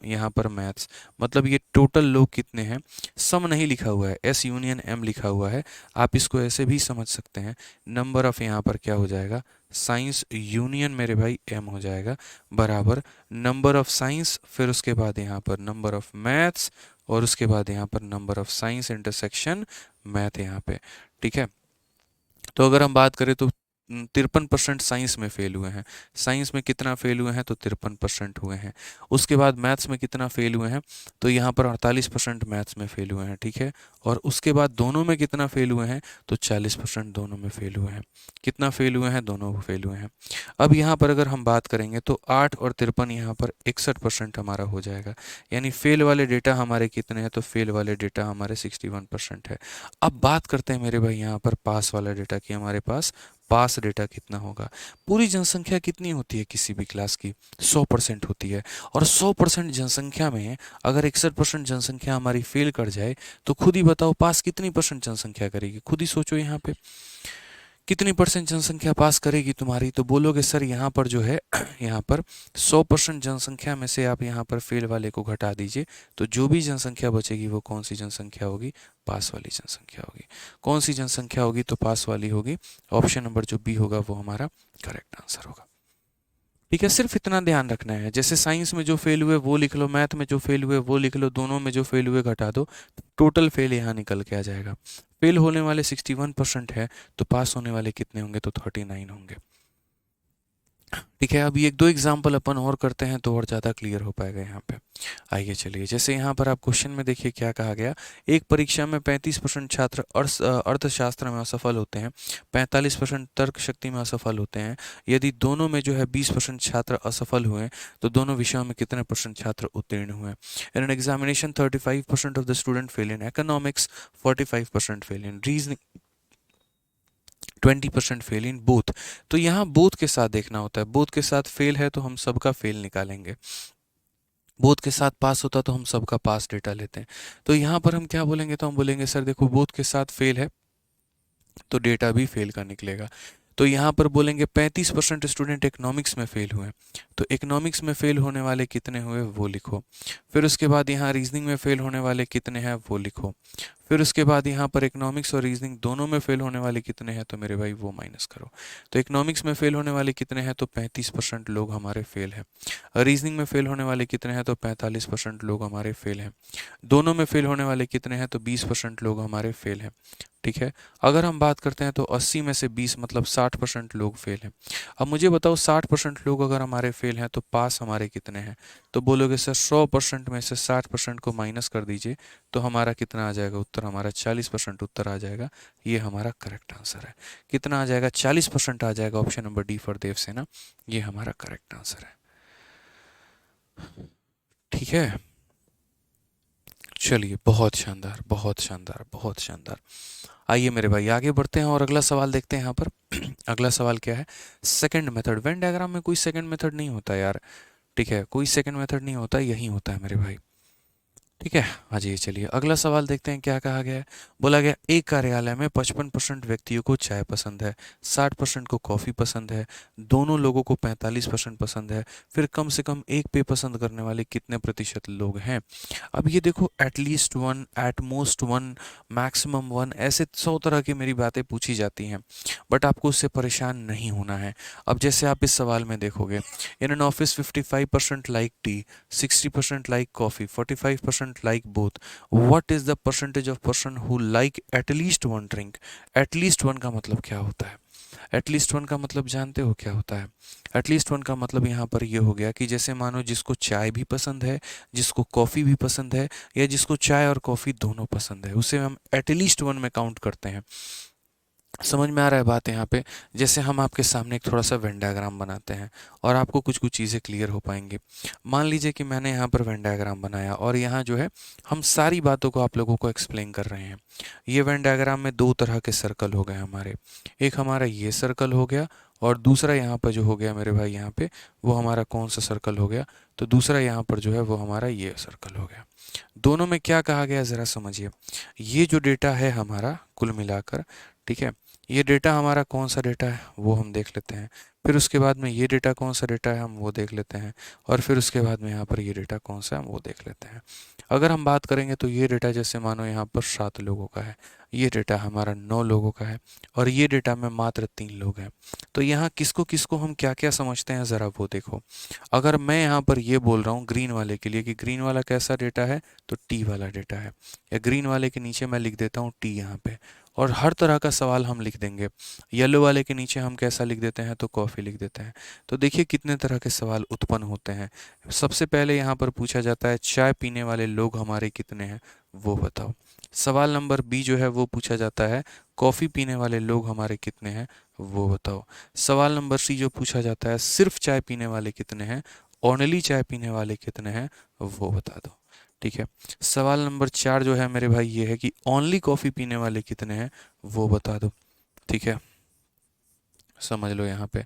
यहाँ पर मैथ्स, मतलब ये टोटल लोग कितने हैं। सम नहीं लिखा हुआ है, एस यूनियन एम लिखा हुआ है। आप इसको ऐसे भी समझ सकते हैं। नंबर ऑफ यहाँ पर क्या हो जाएगा? साइंस यूनियन मेरे भाई एम हो जाएगा, बराबर नंबर ऑफ साइंस, फिर उसके बाद यहाँ पर नंबर ऑफ मैथ्स, और उसके बाद यहाँ पर number of science intersection math यहाँ पे। ठीक है, तो अगर हम बात करें तो 53% साइंस में फेल हुए हैं। साइंस में कितना फेल हुए हैं? तो 53% हुए हैं। उसके बाद मैथ्स में कितना फेल हुए हैं? तो यहाँ पर 48% मैथ्स में फेल हुए हैं। ठीक है, और उसके बाद दोनों में कितना फेल हुए हैं? तो 40% दोनों में फेल हुए हैं। कितना फेल हुए हैं? दोनों फेल हुए हैं। अब यहाँ पर अगर हम बात करेंगे तो 8 और 53 यहाँ पर 61% हमारा हो जाएगा। यानी फेल वाले डेटा हमारे कितने हैं? तो फेल वाले डेटा हमारे 61% है। अब बात करते हैं मेरे भाई यहाँ पर पास वाला डेटा की। हमारे पास पास डेटा कितना होगा। पूरी जनसंख्या कितनी होती है किसी भी क्लास की? 100% होती है। और 100% जनसंख्या में अगर 61% जनसंख्या हमारी फेल कर जाए तो खुद ही बताओ पास कितनी परसेंट जनसंख्या करेगी? खुद ही सोचो यहाँ पे कितनी परसेंट जनसंख्या पास करेगी तुम्हारी? तो बोलोगे सर यहाँ पर जो है यहाँ पर 100% जनसंख्या में से आप यहाँ पर फेल वाले को घटा दीजिए, तो जो भी जनसंख्या बचेगी वो कौन सी जनसंख्या होगी? पास वाली जनसंख्या होगी। कौन सी जनसंख्या होगी? तो पास वाली होगी। ऑप्शन नंबर जो बी होगा वो हमारा करेक्ट आंसर होगा। ठीक है, सिर्फ इतना ध्यान रखना है, जैसे साइंस में जो फेल हुए वो लिख लो, मैथ में जो फेल हुए वो लिख लो, दोनों में जो फेल हुए घटा दो, टोटल फेल यहाँ निकल के आ जाएगा। फेल होने वाले 61% है, तो पास होने वाले कितने होंगे? तो 39 होंगे। ठीक है, अभी एक दो एग्जाम्पल अपन और करते हैं तो और ज़्यादा क्लियर हो पाएगा यहाँ पे। आइए चलिए, जैसे यहाँ पर आप क्वेश्चन में देखिए क्या कहा गया। एक परीक्षा में 35% छात्र अर्थशास्त्र में असफल होते हैं, 45% तर्क शक्ति में असफल होते हैं। यदि दोनों में जो है 20% छात्र असफल हुए तो दोनों विषयों में कितने परसेंट छात्र उत्तीर्ण हुए? In an examination 35% of the student fail in economics, 45% fail in reasoning, 20% fail in both. तो यहाँ बोथ के साथ देखना होता है, बोथ के साथ फेल है तो हम सबका फेल निकालेंगे, बोथ के साथ पास होता तो हम सबका पास डेटा लेते हैं। तो यहाँ पर हम क्या बोलेंगे? तो हम बोलेंगे सर देखो बोथ के साथ फेल है तो डेटा भी फेल का निकलेगा। तो यहाँ पर बोलेंगे 35% स्टूडेंट इकोनॉमिक्स में फेल हुए, तो इकोनॉमिक्स में फेल होने वाले कितने हुए वो लिखो। फिर उसके बाद यहाँ रीजनिंग में फेल होने वाले कितने हैं वो लिखो। फिर उसके बाद यहाँ पर इकोनॉमिक्स और रीजनिंग दोनों में फेल होने वाले कितने हैं, तो मेरे भाई वो माइनस करो। तो इकोनॉमिक्स में फेल होने वाले कितने हैं? तो 35% लोग हमारे फेल हैं। रीजनिंग में फेल होने वाले कितने हैं? तो 45% लोग हमारे फेल हैं। दोनों में फेल होने वाले कितने हैं? तो 20% लोग हमारे फेल हैं। ठीक है, अगर हम बात करते हैं तो 80 में से 20 मतलब 60% लोग फेल हैं। अब मुझे बताओ 60% लोग अगर हमारे फेल हैं तो पास हमारे कितने हैं? तो बोलोगे सर 100% में से 60% को माइनस कर दीजिए, तो हमारा कितना आ जाएगा उत्तर? हमारा 40% उत्तर आ जाएगा। ये हमारा करेक्ट आंसर है। कितना आ जाएगा? 40% आ जाएगा। Option number D for Devasena, ये हमारा करेक्ट आंसर है। ठीक है, चलिए, बहुत शानदार, बहुत शानदार, बहुत शानदार। आइए मेरे भाई आगे बढ़ते हैं और अगला सवाल देखते हैं यहाँ पर। अगला सवाल क्या है? Second method. वेन डायग्राम में कोई सेकंड मेथड नहीं होता यार। ठीक है, कोई सेकंड मेथड नहीं होता, यही होता है मेरे भाई। ठीक है, हाँ जी, चलिए अगला सवाल देखते हैं क्या कहा गया है। बोला गया एक कार्यालय में 55% व्यक्तियों को चाय पसंद है, 60% को कॉफ़ी पसंद है, दोनों लोगों को 45% पसंद है, फिर कम से कम एक पेय पसंद करने वाले कितने प्रतिशत लोग हैं? अब ये देखो, at least one, at most one, maximum one, ऐसे 100 तरह की मेरी बातें पूछी जाती हैं, बट आपको उससे परेशान नहीं होना है। अब जैसे आप इस सवाल में देखोगे, in an office 55% like T, 60% like coffee, 45% like both. What is the percentage of person who like at least one drink? At least one का मतलब क्या होता है? एटलीस्ट वन का मतलब जानते हो क्या होता है? एटलीस्ट वन का मतलब यहाँ पर ये हो गया कि जैसे मानो जिसको चाय भी पसंद है, जिसको कॉफ़ी भी पसंद है, या जिसको चाय और कॉफ़ी दोनों पसंद है, उसे हम एटलीस्ट वन में काउंट करते हैं। समझ में आ रहा है बात यहाँ पे? जैसे हम आपके सामने एक थोड़ा सा वेन डायग्राम बनाते हैं और आपको कुछ कुछ चीज़ें क्लियर हो पाएंगी। मान लीजिए कि मैंने यहाँ पर वेन डायग्राम बनाया और यहाँ जो है हम सारी बातों को आप लोगों को एक्सप्लेन कर रहे हैं। ये वेन डायग्राम में दो तरह के सर्कल हो गए हमारे। एक हमारा ये सर्कल हो गया और दूसरा यहाँ पर जो हो गया मेरे भाई यहाँ पे, वो हमारा कौन सा सर्कल हो गया? तो दूसरा यहाँ पर जो है वो हमारा ये सर्कल हो गया। दोनों में क्या कहा गया ज़रा समझिए। ये जो डेटा है हमारा कुल मिलाकर, ठीक है, ये डेटा हमारा कौन सा डेटा है वो हम देख लेते हैं। फिर उसके बाद में ये डेटा कौन सा डेटा है हम वो देख लेते हैं। और फिर उसके बाद में यहाँ पर ये डेटा कौन सा है हम वो देख लेते हैं। अगर हम बात करेंगे तो ये डेटा जैसे मानो यहाँ पर 7 लोगों का है, ये डेटा हमारा 9 लोगों का है, और ये डेटा में मात्र 3 लोग हैं। तो यहाँ किसको किसको हम क्या क्या समझते हैं ज़रा वो देखो। अगर मैं यहाँ पर ये बोल रहा हूँ ग्रीन वाले के लिए कि ग्रीन वाला कैसा डेटा है, तो टी वाला डेटा है, या ग्रीन वाले के नीचे मैं लिख देता हूँ टी यहाँ पे, और हर तरह का सवाल हम लिख देंगे। येलो वाले के नीचे हम कैसा लिख देते हैं, तो कॉफ़ी लिख देते हैं। तो देखिए कितने तरह के सवाल उत्पन्न होते हैं। सबसे पहले यहाँ पर पूछा जाता है चाय पीने वाले लोग हमारे कितने हैं वो बताओ। सवाल नंबर बी जो है वो पूछा जाता है कॉफ़ी पीने वाले लोग हमारे कितने हैं वो बताओ। सवाल नंबर सी जो पूछा जाता है सिर्फ चाय पीने वाले कितने हैं, ओनली चाय पीने वाले कितने हैं वो बता दो। ठीक है, सवाल नंबर 4 जो है मेरे भाई ये है कि ओनली कॉफ़ी पीने वाले कितने हैं वो बता दो। ठीक है, समझ लो यहाँ पे,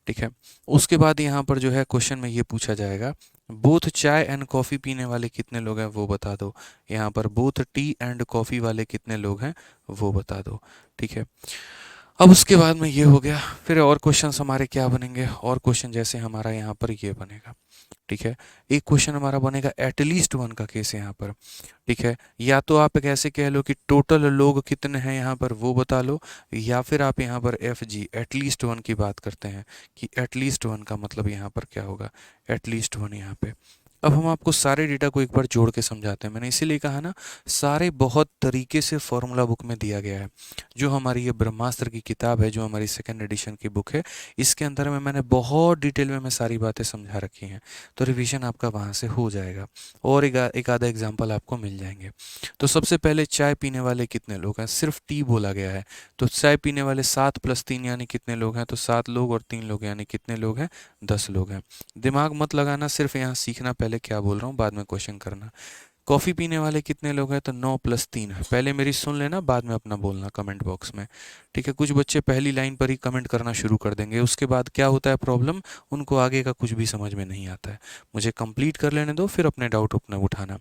ठीक है। उसके बाद यहाँ पर जो है क्वेश्चन में ये पूछा जाएगा, बोथ चाय एंड कॉफ़ी पीने वाले कितने लोग हैं वो बता दो। यहाँ पर बोथ टी एंड कॉफ़ी वाले कितने लोग हैं वो बता दो, ठीक है। अब उसके बाद में ये हो गया, फिर और क्वेश्चंस हमारे क्या बनेंगे, और क्वेश्चन जैसे हमारा यहाँ पर ये बनेगा, ठीक है। एक क्वेश्चन हमारा बनेगा एटलीस्ट वन का केस यहाँ पर, ठीक है। या तो आप एक ऐसे कह लो कि टोटल लोग कितने हैं यहाँ पर वो बता लो, या फिर आप यहाँ पर एफ जी एटलीस्ट वन की बात करते हैं कि एटलीस्ट वन का मतलब यहाँ पर क्या होगा, एटलीस्ट वन यहाँ पे। अब हम आपको सारे डेटा को एक बार जोड़ के समझाते हैं। मैंने इसीलिए कहा ना, सारे बहुत तरीके से फॉर्मूला बुक में दिया गया है। जो हमारी ये ब्रह्मास्त्र की किताब है, जो हमारी सेकेंड एडिशन की बुक है, इसके अंदर में मैंने बहुत डिटेल में मैं सारी बातें समझा रखी हैं। तो रिवीजन आपका वहाँ से हो जाएगा और एक आधा एग्जाम्पल आपको मिल जाएंगे। तो सबसे पहले चाय पीने वाले कितने लोग हैं, सिर्फ टी बोला गया है, तो चाय पीने वाले 7 + 3 यानी कितने लोग हैं, तो 7 लोग और 3 लोग यानी कितने लोग हैं, 10 लोग हैं। दिमाग मत लगाना, सिर्फ यहाँ सीखना पहले क्या बोल रहा हूँ, बाद में क्वेश्चन करना। कॉफ़ी पीने वाले कितने लोग हैं, तो 9 + 3 है। पहले मेरी सुन लेना, बाद में अपना बोलना कमेंट बॉक्स में, ठीक है। कुछ बच्चे पहली लाइन पर ही कमेंट करना शुरू कर देंगे, उसके बाद क्या होता है प्रॉब्लम, उनको आगे का कुछ भी समझ में नहीं आता है। मुझे कंप्लीट कर लेने दो, फिर अपने डाउट अपने उठाना।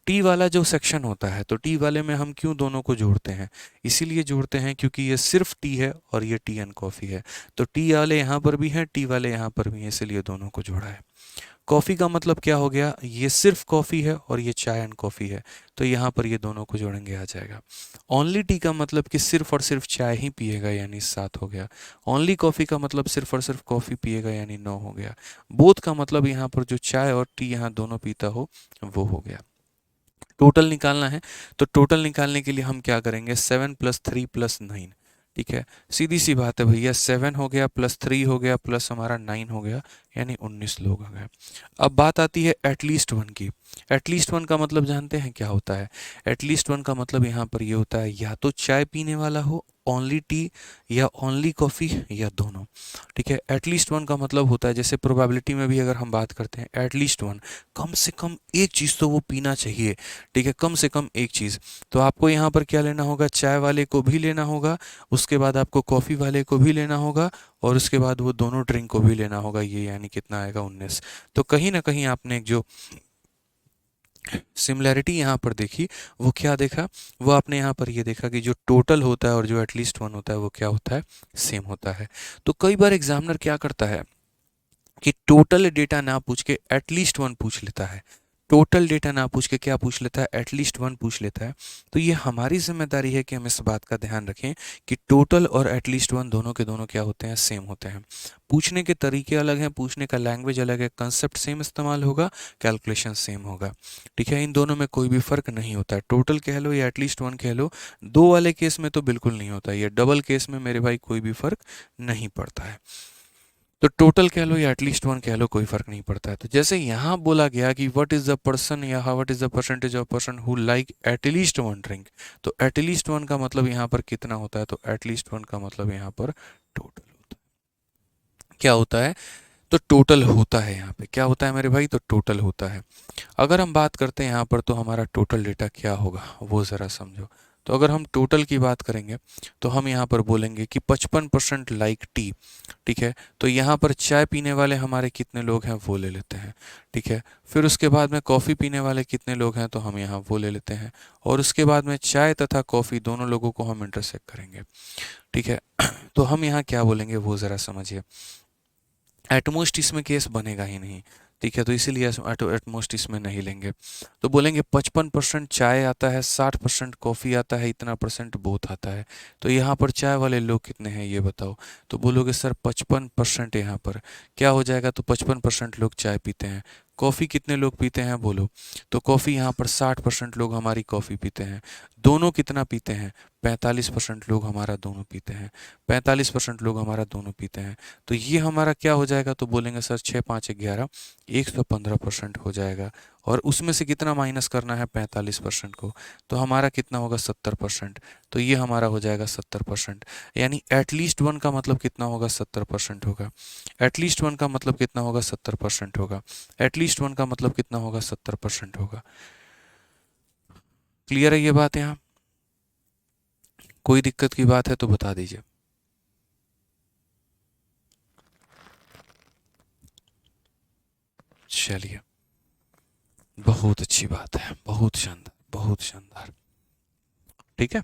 टी वाला जो सेक्शन होता है, तो टी वाले में हम क्यों दोनों को जोड़ते हैं, इसीलिए जोड़ते हैं क्योंकि ये सिर्फ टी है और ये टी एंड कॉफ़ी है। तो टी वाले यहाँ पर भी हैं, टी वाले यहाँ पर भी हैं, इसलिए दोनों को जोड़ा है। कॉफ़ी का मतलब क्या हो गया, ये सिर्फ कॉफ़ी है और ये चाय एंड कॉफ़ी है, तो यहाँ पर ये दोनों को जोड़ेंगे आ जाएगा। ओनली टी का मतलब कि सिर्फ और सिर्फ चाय ही पिएगा, यानी 7 हो गया। ओनली कॉफ़ी का मतलब सिर्फ और सिर्फ कॉफ़ी पिएगा, यानी 9 हो गया। बोथ का मतलब यहाँ पर जो चाय और टी यहाँ दोनों पीता हो वो हो गया। टोटल निकालना है, तो टोटल निकालने के लिए हम क्या करेंगे, 7 + 3 + 9, ठीक है। सीधी सी बात है भैया, 7 हो गया प्लस 3 हो गया प्लस हमारा 9 हो गया, यानी 19 लोग हो गए। अब बात आती है एटलीस्ट वन की। एटलीस्ट वन का मतलब जानते हैं क्या होता है, एटलीस्ट वन का मतलब यहाँ पर ये होता है, या तो चाय पीने वाला हो, ओनली टी, या ओनली कॉफ़ी, या दोनों, ठीक है। एटलीस्ट वन का मतलब होता है, जैसे प्रोबेबिलिटी में भी अगर हम बात करते हैं, एटलीस्ट वन, कम से कम एक चीज़ तो वो पीना चाहिए, ठीक है, कम से कम एक चीज़। तो आपको यहाँ पर क्या लेना होगा, चाय वाले को भी लेना होगा, उसके बाद आपको कॉफ़ी वाले को भी लेना होगा, और उसके बाद वो दोनों ड्रिंक को भी लेना होगा, ये यानी कितना आएगा, 19। तो कहीं ना कहीं आपने एक जो सिमिलैरिटी यहाँ पर देखी, वो क्या देखा, वो आपने यहाँ पर ये देखा कि जो टोटल होता है और जो एटलीस्ट वन होता है वो क्या होता है, सेम होता है। तो कई बार एग्जामिनर क्या करता है कि टोटल डेटा ना पूछ के एटलीस्ट वन पूछ लेता है, टोटल डेटा ना पूछ के क्या पूछ लेता है, एटलीस्ट वन पूछ लेता है। तो ये हमारी जिम्मेदारी है कि हम इस बात का ध्यान रखें कि टोटल और एटलीस्ट वन दोनों के दोनों क्या होते हैं, सेम होते हैं। पूछने के तरीके अलग हैं, पूछने का लैंग्वेज अलग है, कंसेप्ट सेम इस्तेमाल होगा, कैलकुलेशन सेम होगा, ठीक है। इन दोनों में कोई भी फर्क नहीं होता है, टोटल कह लो या एटलीस्ट वन कह लो, दो वाले केस में तो बिल्कुल नहीं होता, ये डबल केस में मेरे भाई कोई भी फर्क नहीं पड़ता है। तो टोटल कह लो या एटलीस्ट वन कह लो, कोई फर्क नहीं पड़ता है। तो जैसे यहाँ बोला गया कि व्हाट इज द पर्सन या what is the percentage of person who like at least one drink, तो एटलीस्ट वन का मतलब यहाँ पर कितना होता है, तो एटलीस्ट वन का मतलब यहाँ पर टोटल होता है। क्या होता है, तो टोटल होता है, यहाँ पे क्या होता है मेरे भाई, तो टोटल होता है। अगर हम बात करते हैं यहाँ पर, तो हमारा टोटल डेटा क्या होगा वो ज़रा समझो। तो अगर हम टोटल की बात करेंगे, तो हम यहाँ पर बोलेंगे कि 55% लाइक टी, ठीक है। तो यहाँ पर चाय पीने वाले हमारे कितने लोग हैं वो ले लेते हैं, ठीक है। फिर उसके बाद में कॉफ़ी पीने वाले कितने लोग हैं, तो हम यहाँ वो ले लेते हैं, और उसके बाद में चाय तथा कॉफ़ी दोनों लोगों को हम इंटरसेक्ट करेंगे, ठीक है। तो हम यहाँ क्या बोलेंगे वो ज़रा समझिए। एटमोस्ट इसमें केस बनेगा ही नहीं, ठीक है, तो इसीलिए एटमोस्ट इसमें नहीं लेंगे। तो बोलेंगे 55% चाय आता है, 60% कॉफ़ी आता है, इतना परसेंट बोथ आता है। तो यहाँ पर चाय वाले लोग कितने हैं ये बताओ, तो बोलोगे सर 55% यहाँ पर क्या हो जाएगा, तो 55% लोग चाय पीते हैं। कॉफ़ी कितने लोग पीते हैं बोलो, तो कॉफ़ी यहाँ पर 60% लोग हमारी कॉफ़ी पीते हैं। दोनों कितना पीते हैं, 45% लोग हमारा दोनों पीते हैं, 45% लोग हमारा दोनों पीते हैं। तो ये हमारा क्या हो जाएगा, तो बोलेंगे सर 6 5 11 115% हो जाएगा, और उसमें से कितना माइनस करना है, 45% को, तो हमारा कितना होगा, 70%। तो ये हमारा हो जाएगा 70%, यानी एटलीस्ट वन का मतलब कितना होगा, 70% होगा। एटलीस्ट वन का मतलब कितना होगा, 70% होगा। एटलीस्ट वन का मतलब कितना होगा, 70% होगा। क्लियर है ये बात, यहाँ कोई दिक्कत की बात है तो बता दीजिए। चलिए, बहुत अच्छी बात है, बहुत शानदार, बहुत शानदार। ठीक है,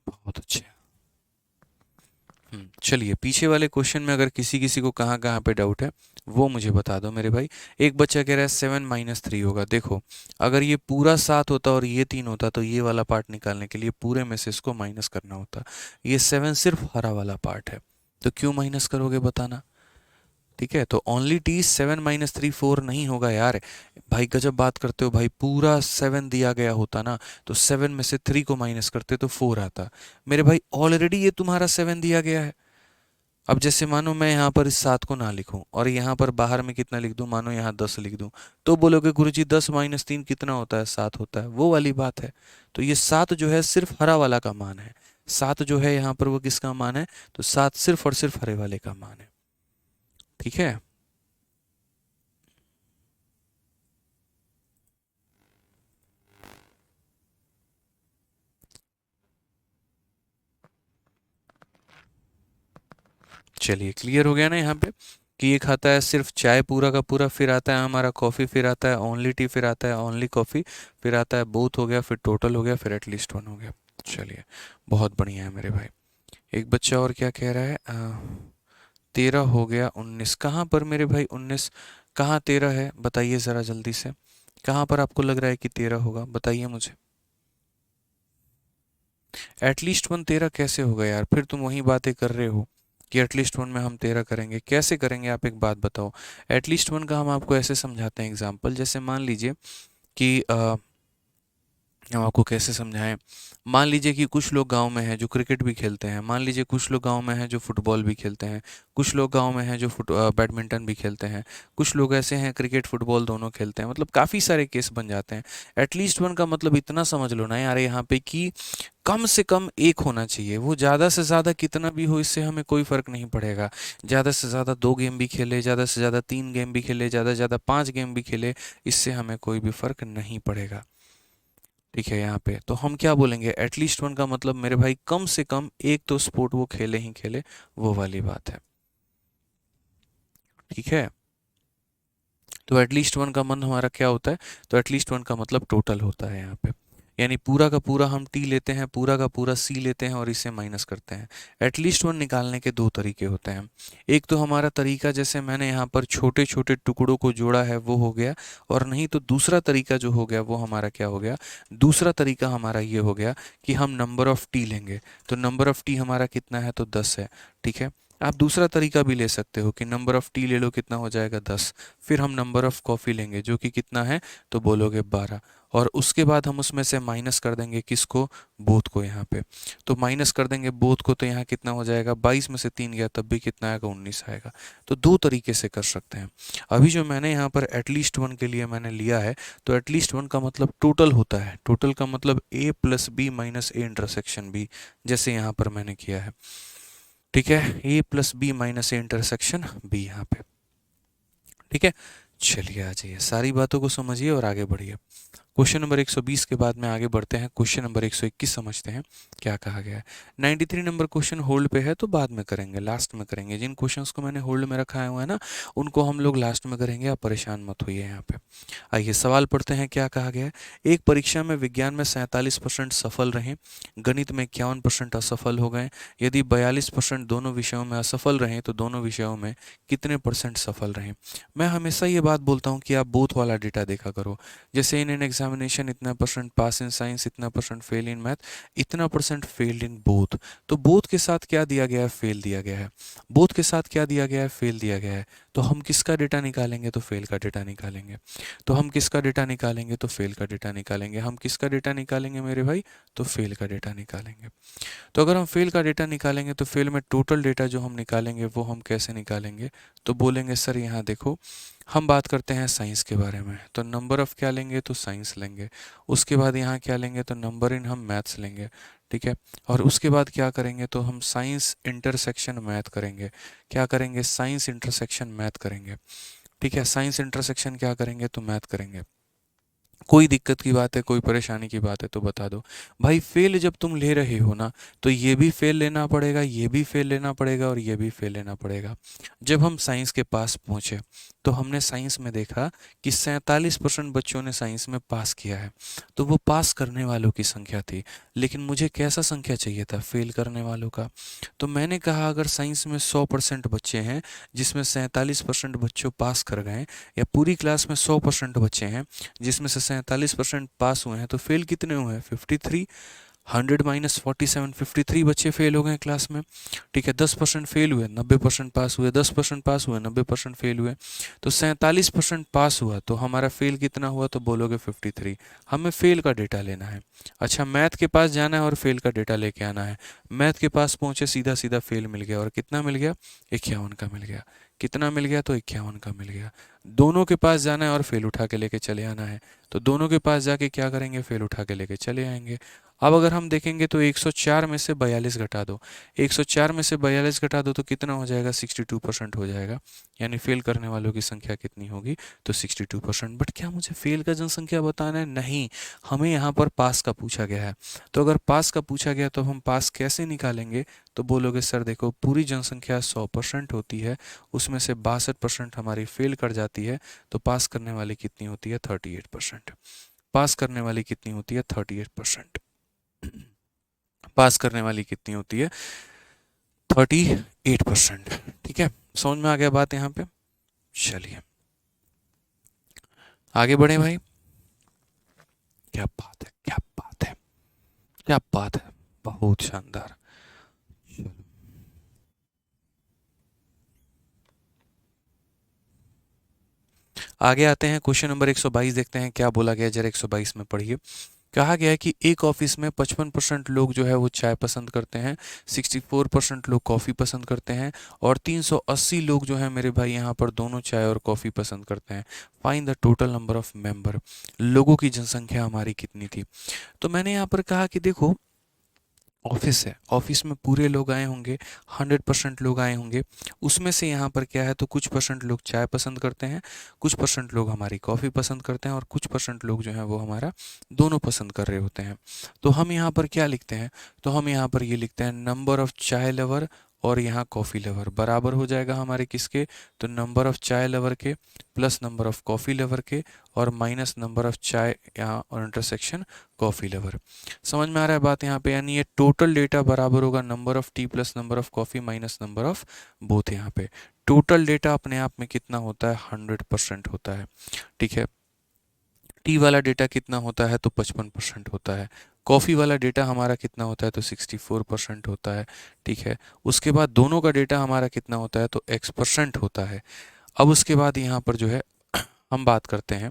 बहुत अच्छे। चलिए, पीछे वाले क्वेश्चन में अगर किसी किसी को कहाँ कहाँ पे डाउट है वो मुझे बता दो मेरे भाई। एक बच्चा कह रहा है 7 - 3 होगा। देखो, अगर ये पूरा 7 होता और ये 3 होता तो ये वाला पार्ट निकालने के लिए पूरे में से इसको माइनस करना होता। ये 7 सिर्फ हरा वाला पार्ट है, तो क्यों माइनस करोगे बताना। ठीक है, तो ओनली टी 7 - 3 4 नहीं होगा यार। भाई गजब बात करते हो भाई, पूरा 7 दिया गया होता ना तो 7 में से 3 को माइनस करते तो 4 आता। मेरे भाई ऑलरेडी ये तुम्हारा 7 दिया गया है। अब जैसे मानो मैं यहाँ पर इस 7 को ना लिखूं और यहाँ पर बाहर में कितना लिख दूं, मानो यहाँ 10 लिख दूं, तो बोलोगे गुरुजी 10 - 3 कितना होता है, 7 होता है। वो वाली बात है। तो ये 7 जो है सिर्फ हरा वाला का मान है। 7 जो है यहाँ पर वो किसका मान है, तो 7 सिर्फ और सिर्फ हरे वाले का मान है। ठीक है, चलिए क्लियर हो गया ना यहाँ पे कि ये खाता है सिर्फ चाय पूरा का पूरा, फिर आता है हमारा कॉफ़ी, फिर आता है ओनली टी, फिर आता है ओनली कॉफ़ी, फिर आता है बोथ हो गया, फिर टोटल हो गया, फिर एटलीस्ट वन हो गया। चलिए, बहुत बढ़िया है मेरे भाई। एक बच्चा और क्या कह रहा है, 13 हो गया 19, कहाँ पर मेरे भाई 19, कहाँ 13 है बताइए ज़रा जल्दी से। कहाँ पर आपको लग रहा है कि 13 होगा, बताइए मुझे। एटलीस्ट वन 13 कैसे होगा यार, फिर तुम वही बातें कर रहे हो कि एटलीस्ट वन में हम 13 करेंगे, कैसे करेंगे आप एक बात बताओ। एटलीस्ट वन का हम आपको ऐसे समझाते हैं एग्जाम्पल, जैसे मान लीजिए कि हम आपको कैसे समझाएं। मान लीजिए कि कुछ लोग गांव में हैं जो क्रिकेट भी खेलते हैं, मान लीजिए कुछ लोग गांव में हैं जो फुटबॉल भी खेलते हैं, कुछ लोग गांव में हैं जो बैडमिंटन भी खेलते हैं, कुछ लोग ऐसे हैं क्रिकेट फुटबॉल दोनों खेलते हैं, मतलब काफ़ी सारे केस बन जाते हैं। एटलीस्ट वन का मतलब इतना समझ लो ना यार यहाँ पे कि कम से कम एक होना चाहिए। वो ज़्यादा से ज़्यादा कितना भी हो इससे हमें कोई फ़र्क नहीं पड़ेगा। ज़्यादा से ज़्यादा 2 गेम भी खेले, ज़्यादा से ज़्यादा 3 गेम भी खेले, ज़्यादा से ज़्यादा 5 गेम भी खेले, इससे हमें कोई भी फ़र्क नहीं पड़ेगा। ठीक है, यहाँ पे तो हम क्या बोलेंगे, एटलीस्ट वन का मतलब मेरे भाई कम से कम एक तो स्पोर्ट वो खेले ही खेले, वो वाली बात है। ठीक है, तो एटलीस्ट वन का मन हमारा क्या होता है, तो एटलीस्ट वन का मतलब टोटल होता है यहाँ पे। यानी पूरा का पूरा हम टी लेते हैं, पूरा का पूरा सी लेते हैं और इसे माइनस करते हैं। एटलीस्ट वन निकालने के दो तरीके होते हैं। एक तो हमारा तरीका जैसे मैंने यहाँ पर छोटे छोटे टुकड़ों को जोड़ा है वो हो गया, और नहीं तो दूसरा तरीका जो हो गया वो हमारा क्या हो गया, दूसरा तरीका हमारा ये हो गया कि हम नंबर ऑफ़ टी लेंगे। तो नंबर ऑफ़ टी हमारा कितना है, तो 10 है। ठीक है, आप दूसरा तरीका भी ले सकते हो कि नंबर ऑफ़ टी ले लो, कितना हो जाएगा 10। फिर हम नंबर ऑफ़ कॉफ़ी लेंगे जो कि कितना है, तो बोलोगे 12, और उसके बाद हम उसमें से माइनस कर देंगे किसको, बोथ को यहाँ पे। तो माइनस कर देंगे बोथ को, तो यहाँ कितना हो जाएगा, 22 में से 3 गया तब भी कितना आएगा, 19 आएगा। तो दो तरीके से कर सकते हैं। अभी जो मैंने यहाँ पर एटलीस्ट वन के लिए मैंने लिया है, तो एटलीस्ट वन का मतलब टोटल होता है। टोटल का मतलब A plus B minus A intersection B, जैसे यहाँ पर मैंने किया है। ठीक है, A plus B minus A intersection B यहाँ पे। ठीक है, चलिए आ जाइए, सारी बातों को समझिए और आगे बढ़िए। क्वेश्चन नंबर 120 के बाद में आगे बढ़ते हैं, क्वेश्चन नंबर 121 समझते हैं क्या कहा गया है। 93 नंबर क्वेश्चन होल्ड पे है तो बाद में करेंगे, लास्ट में करेंगे। जिन क्वेश्चंस को मैंने होल्ड में रखा हुआ है ना, उनको हम लोग लास्ट में करेंगे, आप परेशान मत होइए यहाँ पे। आइए सवाल पढ़ते हैं, क्या कहा गया है। एक परीक्षा में विज्ञान में 47% सफल रहे, गणित में 51% असफल हो गए। यदि 42% दोनों विषयों में असफल रहे तो दोनों विषयों में कितने परसेंट सफल रहे। मैं हमेशा ये बात बोलता हूँ कि आप बोथ वाला डेटा देखा करो। जैसे इन एन एग्जामिनेशन इतना परसेंट पास इन साइंस, इतना परसेंट फेल इन मैथ, इतना परसेंट फेल्ड इन बोथ। तो बोथ के साथ क्या दिया गया है, फेल दिया गया है। बोथ के साथ क्या दिया गया है, फेल दिया गया है। तो हम किसका डेटा निकालेंगे, तो फेल का डेटा निकालेंगे। तो हम किसका डेटा निकालेंगे, तो फेल का डेटा निकालेंगे। हम किसका डेटा निकालेंगे मेरे भाई, तो फेल का डेटा निकालेंगे। तो अगर हम फेल का डेटा निकालेंगे तो फेल में टोटल डेटा जो हम निकालेंगे वो हम कैसे निकालेंगे, तो बोलेंगे सर यहाँ देखो, हम बात करते हैं साइंस के बारे में, तो नंबर ऑफ़ क्या लेंगे, तो साइंस लेंगे। उसके बाद यहाँ क्या लेंगे, तो नंबर इन हम मैथ्स लेंगे। ठीक है, और उसके बाद क्या करेंगे, तो हम साइंस इंटरसेक्शन मैथ करेंगे। क्या करेंगे, साइंस इंटरसेक्शन मैथ करेंगे। ठीक है, साइंस इंटरसेक्शन क्या करेंगे, तो मैथ करेंगे। कोई दिक्कत की बात है, कोई परेशानी की बात है तो बता दो। भाई फेल जब तुम ले रहे हो ना, तो ये भी फेल लेना पड़ेगा, ये भी फेल लेना पड़ेगा और ये भी फेल लेना पड़ेगा। जब हम साइंस के पास पहुँचे तो हमने साइंस में देखा कि 47% बच्चों ने साइंस में पास किया है। तो वो पास करने वालों की संख्या थी, लेकिन मुझे कैसा संख्या चाहिए था? फेल करने वालों का। तो मैंने कहा अगर साइंस में 100% बच्चे हैं जिसमें 47% बच्चों पास कर गए, या पूरी क्लास में 100% बच्चे हैं जिसमें से 47% पास हुए हैं, तो फेल कितने हुए हैं? 53। 100 - 47, 53 बच्चे फेल हो गए क्लास में। ठीक है, 10% फेल हुए, 90% पास हुए, 10% पास हुए, 90% फेल हुए। तो 47% पास हुआ, तो हमारा फेल कितना हुआ? तो बोलोगे 53। हमें फेल का डेटा लेना है। अच्छा, मैथ के पास जाना है और फेल का डेटा लेके आना है। मैथ के पास पहुंचे, सीधा सीधा फेल मिल गया, और कितना मिल गया? 51 का मिल गया। कितना मिल गया? तो 51 का मिल गया। दोनों के पास जाना है और फेल उठा के लेके चले आना है। तो दोनों के पास जाके क्या करेंगे? फेल उठा के लेके चले आएंगे। अब अगर हम देखेंगे तो 104 में से 42 घटा दो, 104 में से 42 घटा दो तो कितना हो जाएगा? 62% हो जाएगा। यानी फेल करने वालों की संख्या कितनी होगी? तो 62%। बट क्या मुझे फेल का जनसंख्या बताना है? नहीं, हमें यहाँ पर पास का पूछा गया है। तो अगर पास का पूछा गया तो हम पास कैसे निकालेंगे? तो बोलोगे सर देखो, पूरी जनसंख्या 100% होती है, उसमें से 62% हमारी फेल कर जाती है, तो पास करने वाली कितनी होती है? 38%। पास करने वाली कितनी होती है? 38%। पास करने वाली कितनी होती है? 38%। ठीक है, समझ में आ गया बात यहाँ पे? चलिए आगे बढ़े भाई। क्या बात है, क्या बात है, क्या बात है, बहुत शानदार। आगे आते हैं, क्वेश्चन नंबर 122 देखते हैं क्या बोला गया, जरा 122 में पढ़िए। कहा गया है कि एक ऑफिस में 55% लोग जो है वो चाय पसंद करते हैं, 64% लोग कॉफ़ी पसंद करते हैं, और 380 लोग जो है मेरे भाई यहाँ पर दोनों चाय और कॉफ़ी पसंद करते हैं। Find the total number of member. लोगों की जनसंख्या हमारी कितनी थी? तो मैंने यहाँ पर कहा कि देखो, ऑफिस है, ऑफिस में पूरे लोग आए होंगे, 100% लोग आए होंगे। उसमें से यहाँ पर क्या है, तो कुछ परसेंट लोग चाय पसंद करते हैं, कुछ परसेंट लोग हमारी कॉफ़ी पसंद करते हैं, और कुछ परसेंट लोग जो हैं वो हमारा दोनों पसंद कर रहे होते हैं। तो हम यहाँ पर क्या लिखते हैं? तो हम यहाँ पर ये लिखते हैं नंबर ऑफ़ चाय लवर और यहाँ कॉफ़ी लवर बराबर हो जाएगा हमारे किसके? तो नंबर ऑफ़ चाय लवर के plus number of coffee lover के, और माइनस नंबर ऑफ़ चाय यहाँ और इंटरसेक्शन कॉफ़ी लवर। समझ में आ रहा है बात यहाँ पे? यानी ये टोटल डेटा बराबर होगा number of T plus number of coffee minus number of both. यहाँ पे टोटल डेटा अपने आप में कितना होता है? 100% होता है। ठीक है, टी वाला डेटा कितना होता है? तो 55% होता है। कॉफ़ी वाला डेटा हमारा कितना होता है? तो 64% होता है। ठीक है, उसके बाद दोनों का डेटा हमारा कितना होता है? तो x% होता है। अब उसके बाद यहाँ पर जो है हम बात करते हैं,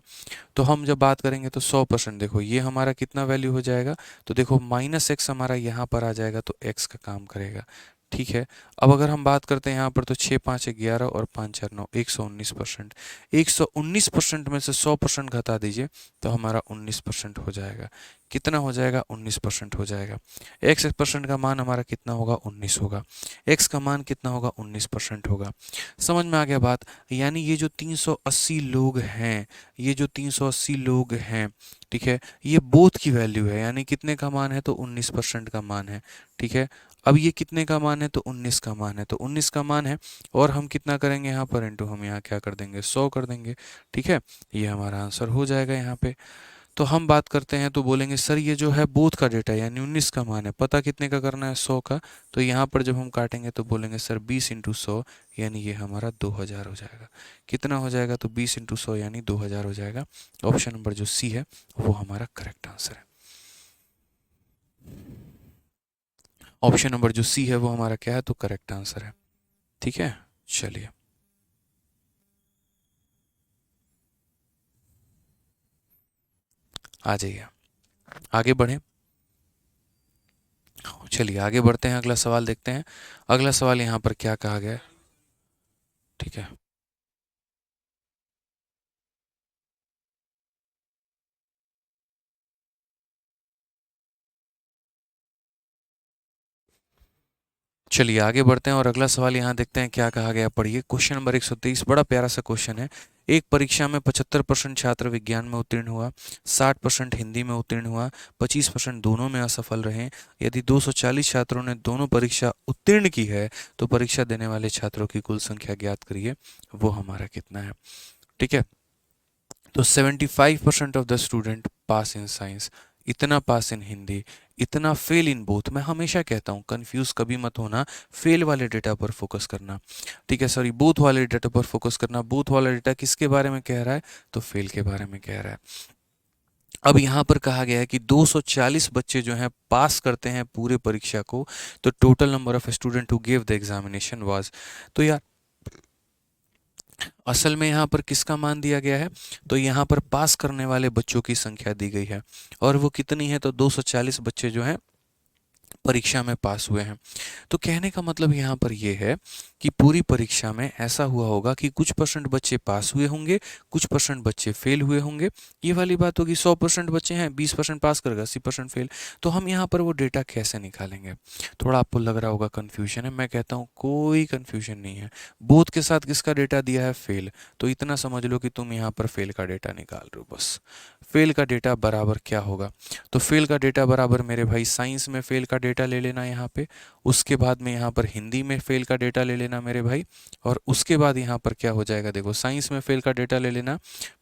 तो हम जब बात करेंगे तो 100%, देखो ये हमारा कितना वैल्यू हो जाएगा? तो देखो -x हमारा यहाँ पर आ जाएगा, तो x का काम करेगा। ठीक है, अब अगर हम बात करते हैं यहाँ पर, तो 6 5 11 और 5 4 9, 119%। 119% में से 100% घटा दीजिए तो हमारा 19% हो जाएगा। कितना हो जाएगा? 19% हो जाएगा। x% का मान हमारा कितना होगा? 19 होगा। x का मान कितना होगा? 19% होगा। समझ में आ गया बात? यानी ये जो 380 लोग हैं, ये जो 380 लोग हैं, ठीक है, ये बोथ की वैल्यू है, यानी कितने का मान है? तो 19% का मान है। ठीक है, अब ये कितने का मान है? तो 19 का मान है। तो 19 का मान है, और हम कितना करेंगे यहाँ पर? इंटू हम यहाँ क्या कर देंगे? 100 कर देंगे। ठीक है, ये हमारा आंसर हो जाएगा यहाँ पे। तो हम बात करते हैं तो बोलेंगे सर ये जो है बोथ का डेटा यानी 19 का मान है, पता कितने का करना है? 100 का। तो यहाँ पर जब हम काटेंगे तो बोलेंगे सर 20 इंटू 100, यानी ये हमारा 2000 हो जाएगा। कितना हो जाएगा? तो 20 इंटू 100 यानी 2000 हो जाएगा। ऑप्शन नंबर जो सी है वो हमारा करेक्ट आंसर है। ऑप्शन नंबर जो सी है वो हमारा क्या है? तो करेक्ट आंसर है। ठीक है, चलिए आ जाइए, आगे बढ़ें। चलिए आगे बढ़ते हैं, अगला सवाल देखते हैं। अगला सवाल यहाँ पर क्या कहा गया है? ठीक है, चलिए आगे बढ़ते हैं और अगला सवाल यहाँ देखते हैं क्या कहा गया। पढ़िए क्वेश्चन नंबर 123, बड़ा प्यारा सा क्वेश्चन है। एक परीक्षा में 75% छात्र विज्ञान में उत्तीर्ण हुआ, 60% हिंदी में उत्तीर्ण हुआ, 25% दोनों में असफल रहे। यदि 240 छात्रों ने दोनों परीक्षा उत्तीर्ण की है तो परीक्षा देने वाले छात्रों की कुल संख्या ज्ञात करिए, वो हमारा कितना है। ठीक है, तो 75% of the student pass in science, इतना पास इन हिंदी, इतना फेल इन बोथ। मैं हमेशा कहता हूँ कंफ्यूज कभी मत होना, फेल वाले डेटा पर फोकस करना। ठीक है, सॉरी, बोथ वाले डेटा पर फोकस करना। बोथ वाला डेटा किसके बारे में कह रहा है, तो फेल के बारे में कह रहा है। अब यहाँ पर कहा गया है कि 240 बच्चे जो हैं पास करते हैं पूरे परीक्षा को, तो total number of student who give the examination was, तो यार असल में यहाँ पर किसका मान दिया गया है, तो यहाँ पर पास करने वाले बच्चों की संख्या दी गई है, और वो कितनी है, तो 240 बच्चे जो हैं परीक्षा में पास हुए हैं। तो कहने का मतलब यहाँ पर यह है कि पूरी परीक्षा में ऐसा हुआ होगा कि कुछ परसेंट बच्चे पास हुए होंगे, कुछ परसेंट बच्चे फेल हुए होंगे। ये वाली बात होगी, 100% बच्चे हैं, 20% पास करेगा, 80% फेल। तो हम यहाँ पर वो डेटा कैसे निकालेंगे, थोड़ा आपको लग रहा होगा कन्फ्यूजन है। मैं कहता हूँ कोई कन्फ्यूजन नहीं है, बोथ के साथ किसका डेटा दिया है, फेल। तो इतना समझ लो कि तुम यहाँ पर फेल का डेटा निकाल रहे हो बस। फेल का डेटा बराबर क्या होगा, तो फेल का डेटा बराबर मेरे भाई साइंस में फेल का डेटा ले लेना यहाँ पे, उसके बाद में यहाँ पर हिंदी में फेल का डेटा ले लेना मेरे भाई, और उसके बाद यहाँ पर क्या हो जाएगा, देखो साइंस में फेल का डेटा ले लेना,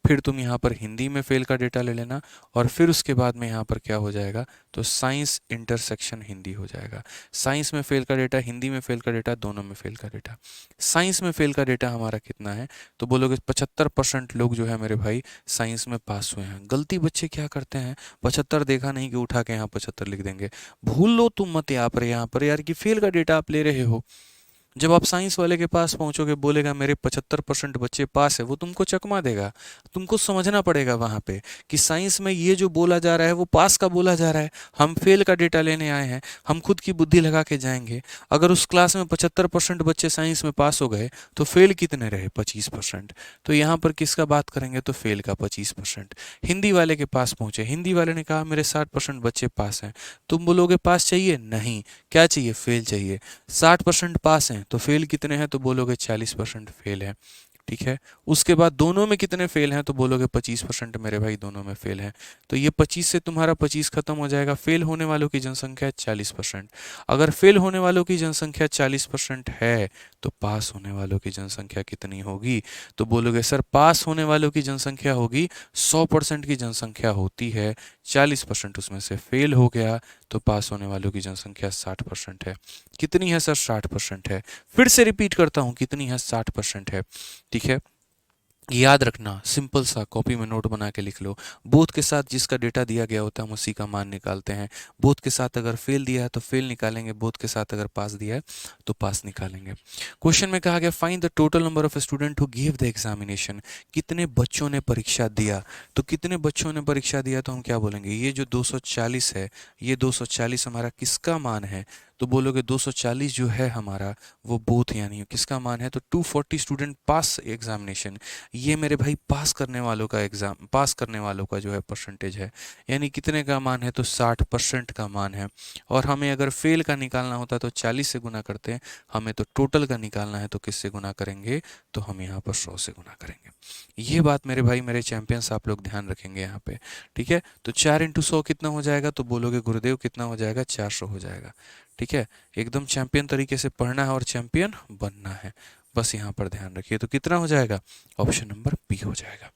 फिर तुम यहाँ पर हिंदी में फेल का डेटा ले लेना, और फिर उसके बाद में यहाँ पर क्या हो जाएगा, तो साइंस इंटरसेक्शन हिंदी हो जाएगा। साइंस में फेल का डेटा, हिंदी में फेल का डेटा, दोनों में फेल का डेटा। साइंस में फेल का डेटा हमारा कितना है, तो बोलोगे 75% लोग जो है मेरे भाई साइंस में पास हुए हैं। गलती बच्चे क्या करते हैं, 75 देखा नहीं कि उठा के यहाँ 75 लिख देंगे। भूल लो तुम मत यहाँ पर यार कि फेल का डेटा आप ले रहे हो। जब आप साइंस वाले के पास पहुंचोगे, बोलेगा मेरे 75% बच्चे पास है, वो तुमको चकमा देगा। तुमको समझना पड़ेगा वहां पे कि साइंस में ये जो बोला जा रहा है वो पास का बोला जा रहा है, हम फेल का डेटा लेने आए हैं, हम खुद की बुद्धि लगा के जाएंगे। अगर उस क्लास में 75% बच्चे साइंस में पास हो गए तो फेल कितने रहे, 25%। तो यहाँ पर किसका बात करेंगे, तो फेल का 25%। हिंदी वाले के पास पहुंचे, हिंदी वाले ने कहा मेरे 60% बच्चे पास हैं। तुम बोलोगे पास चाहिए, नहीं, क्या चाहिए, फेल चाहिए। 60% पास हैं तो फेल कितने हैं, तो बोलोगे 40% फेल है। ठीक है, उसके बाद दोनों में कितने फेल हैं, तो बोलोगे 25% मेरे भाई दोनों में फेल हैं। तो ये 25 से तुम्हारा 25 खत्म हो जाएगा। फेल होने वालों की जनसंख्या 40%। अगर फेल होने वालों की जनसंख्या 40% है तो पास होने वालों की जनसंख्या कितनी होगी, तो बोलोगे सर पास होने वालों की जनसंख्या होगी, 100% की जनसंख्या होती है, 40% उसमें से फेल हो गया, तो पास होने वालों की जनसंख्या 60% है। कितनी है सर, 60% है। फिर से रिपीट करता हूं, कितनी है, 60% है। ठीक है, याद रखना, सिंपल सा कॉपी में नोट बना के लिख लो। बोथ के साथ जिसका डेटा दिया गया होता है हम उसी का मान निकालते हैं। बोथ के साथ अगर फेल दिया है तो फेल निकालेंगे, बोथ के साथ अगर पास दिया है तो पास निकालेंगे। क्वेश्चन में कहा गया find the total number of student who give the examination, कितने बच्चों ने परीक्षा दिया। तो कितने बच्चों ने परीक्षा दिया, तो हम क्या बोलेंगे, ये जो 240 है, ये 240 हमारा किसका मान है, तो बोलोगे 240 जो है हमारा वो बोथ यानी किसका मान है, तो 240 स्टूडेंट पास एग्जामिनेशन। ये मेरे भाई पास करने वालों का एग्जाम, पास करने वालों का जो है परसेंटेज है, यानी कितने का मान है, तो 60% का मान है। और हमें अगर फेल का निकालना होता तो 40 से गुना करते हैं, हमें तो टोटल का निकालना है तो किससे गुना करेंगे, तो हम यहाँ पर 100 से गुना करेंगे। ये बात मेरे भाई मेरे चैंपियंस आप लोग ध्यान रखेंगे यहाँ पे। ठीक है, तो 4 × 100 कितना हो जाएगा, तो बोलोगे गुरुदेव कितना हो जाएगा, 400 हो जाएगा। ठीक है, एकदम चैंपियन तरीके से पढ़ना है और चैंपियन बनना है, बस यहाँ पर ध्यान रखिए। तो कितना हो जाएगा, ऑप्शन नंबर बी हो जाएगा।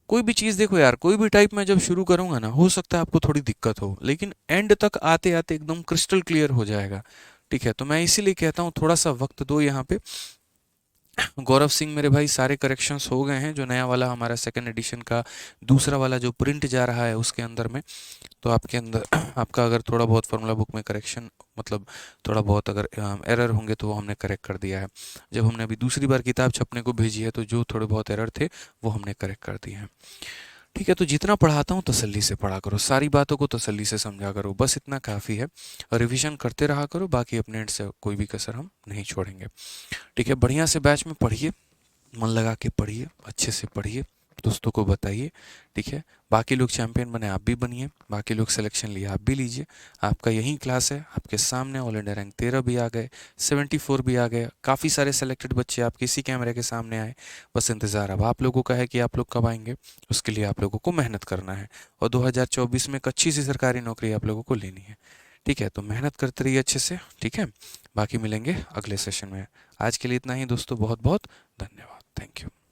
कोई भी चीज़ देखो यार, कोई भी टाइप में जब शुरू करूंगा ना, हो सकता है आपको थोड़ी दिक्कत हो, लेकिन एंड तक आते आते एकदम क्रिस्टल क्लियर हो जाएगा। ठीक है, तो मैं इसीलिए कहता हूँ थोड़ा सा वक्त दो यहाँ पे। गौरव सिंह मेरे भाई सारे करेक्शंस हो गए हैं, जो नया वाला हमारा सेकंड एडिशन का दूसरा वाला जो प्रिंट जा रहा है उसके अंदर में, तो आपके अंदर आपका अगर थोड़ा बहुत फार्मूला बुक में करेक्शन, मतलब थोड़ा बहुत अगर एरर होंगे तो वो हमने करेक्ट कर दिया है। जब हमने अभी दूसरी बार किताब छपने को भेजी है तो जो थोड़े बहुत एरर थे वो हमने करेक्ट कर दिए हैं। ठीक है, तो जितना पढ़ाता हूँ तसल्ली से पढ़ा करो, सारी बातों को तसल्ली से समझा करो, बस इतना काफ़ी है। और रिविजन करते रहा करो, बाकी अपने एंड से कोई भी कसर हम नहीं छोड़ेंगे। ठीक है, बढ़िया से बैच में पढ़िए, मन लगा के पढ़िए, अच्छे से पढ़िए, दोस्तों को बताइए, ठीक है। बाकी लोग चैंपियन बने, आप भी बनिए, बाकी लोग सिलेक्शन लिए, आप भी लीजिए। आपका यही क्लास है, आपके सामने ऑल इंडिया रैंक 13 भी आ गए, 74 भी आ गए, काफ़ी सारे सेलेक्टेड बच्चे आपके इसी कैमरे के सामने आए। बस इंतज़ार अब आप लोगों का है कि आप लोग कब आएंगे, उसके लिए आप लोगों को मेहनत करना है और 2024 में एक अच्छी सी सरकारी नौकरी आप लोगों को लेनी है, ठीक है। तो मेहनत करते रहिए अच्छे से, ठीक है। बाकी मिलेंगे अगले सेशन में। आज के लिए इतना ही दोस्तों, बहुत बहुत धन्यवाद, थैंक यू।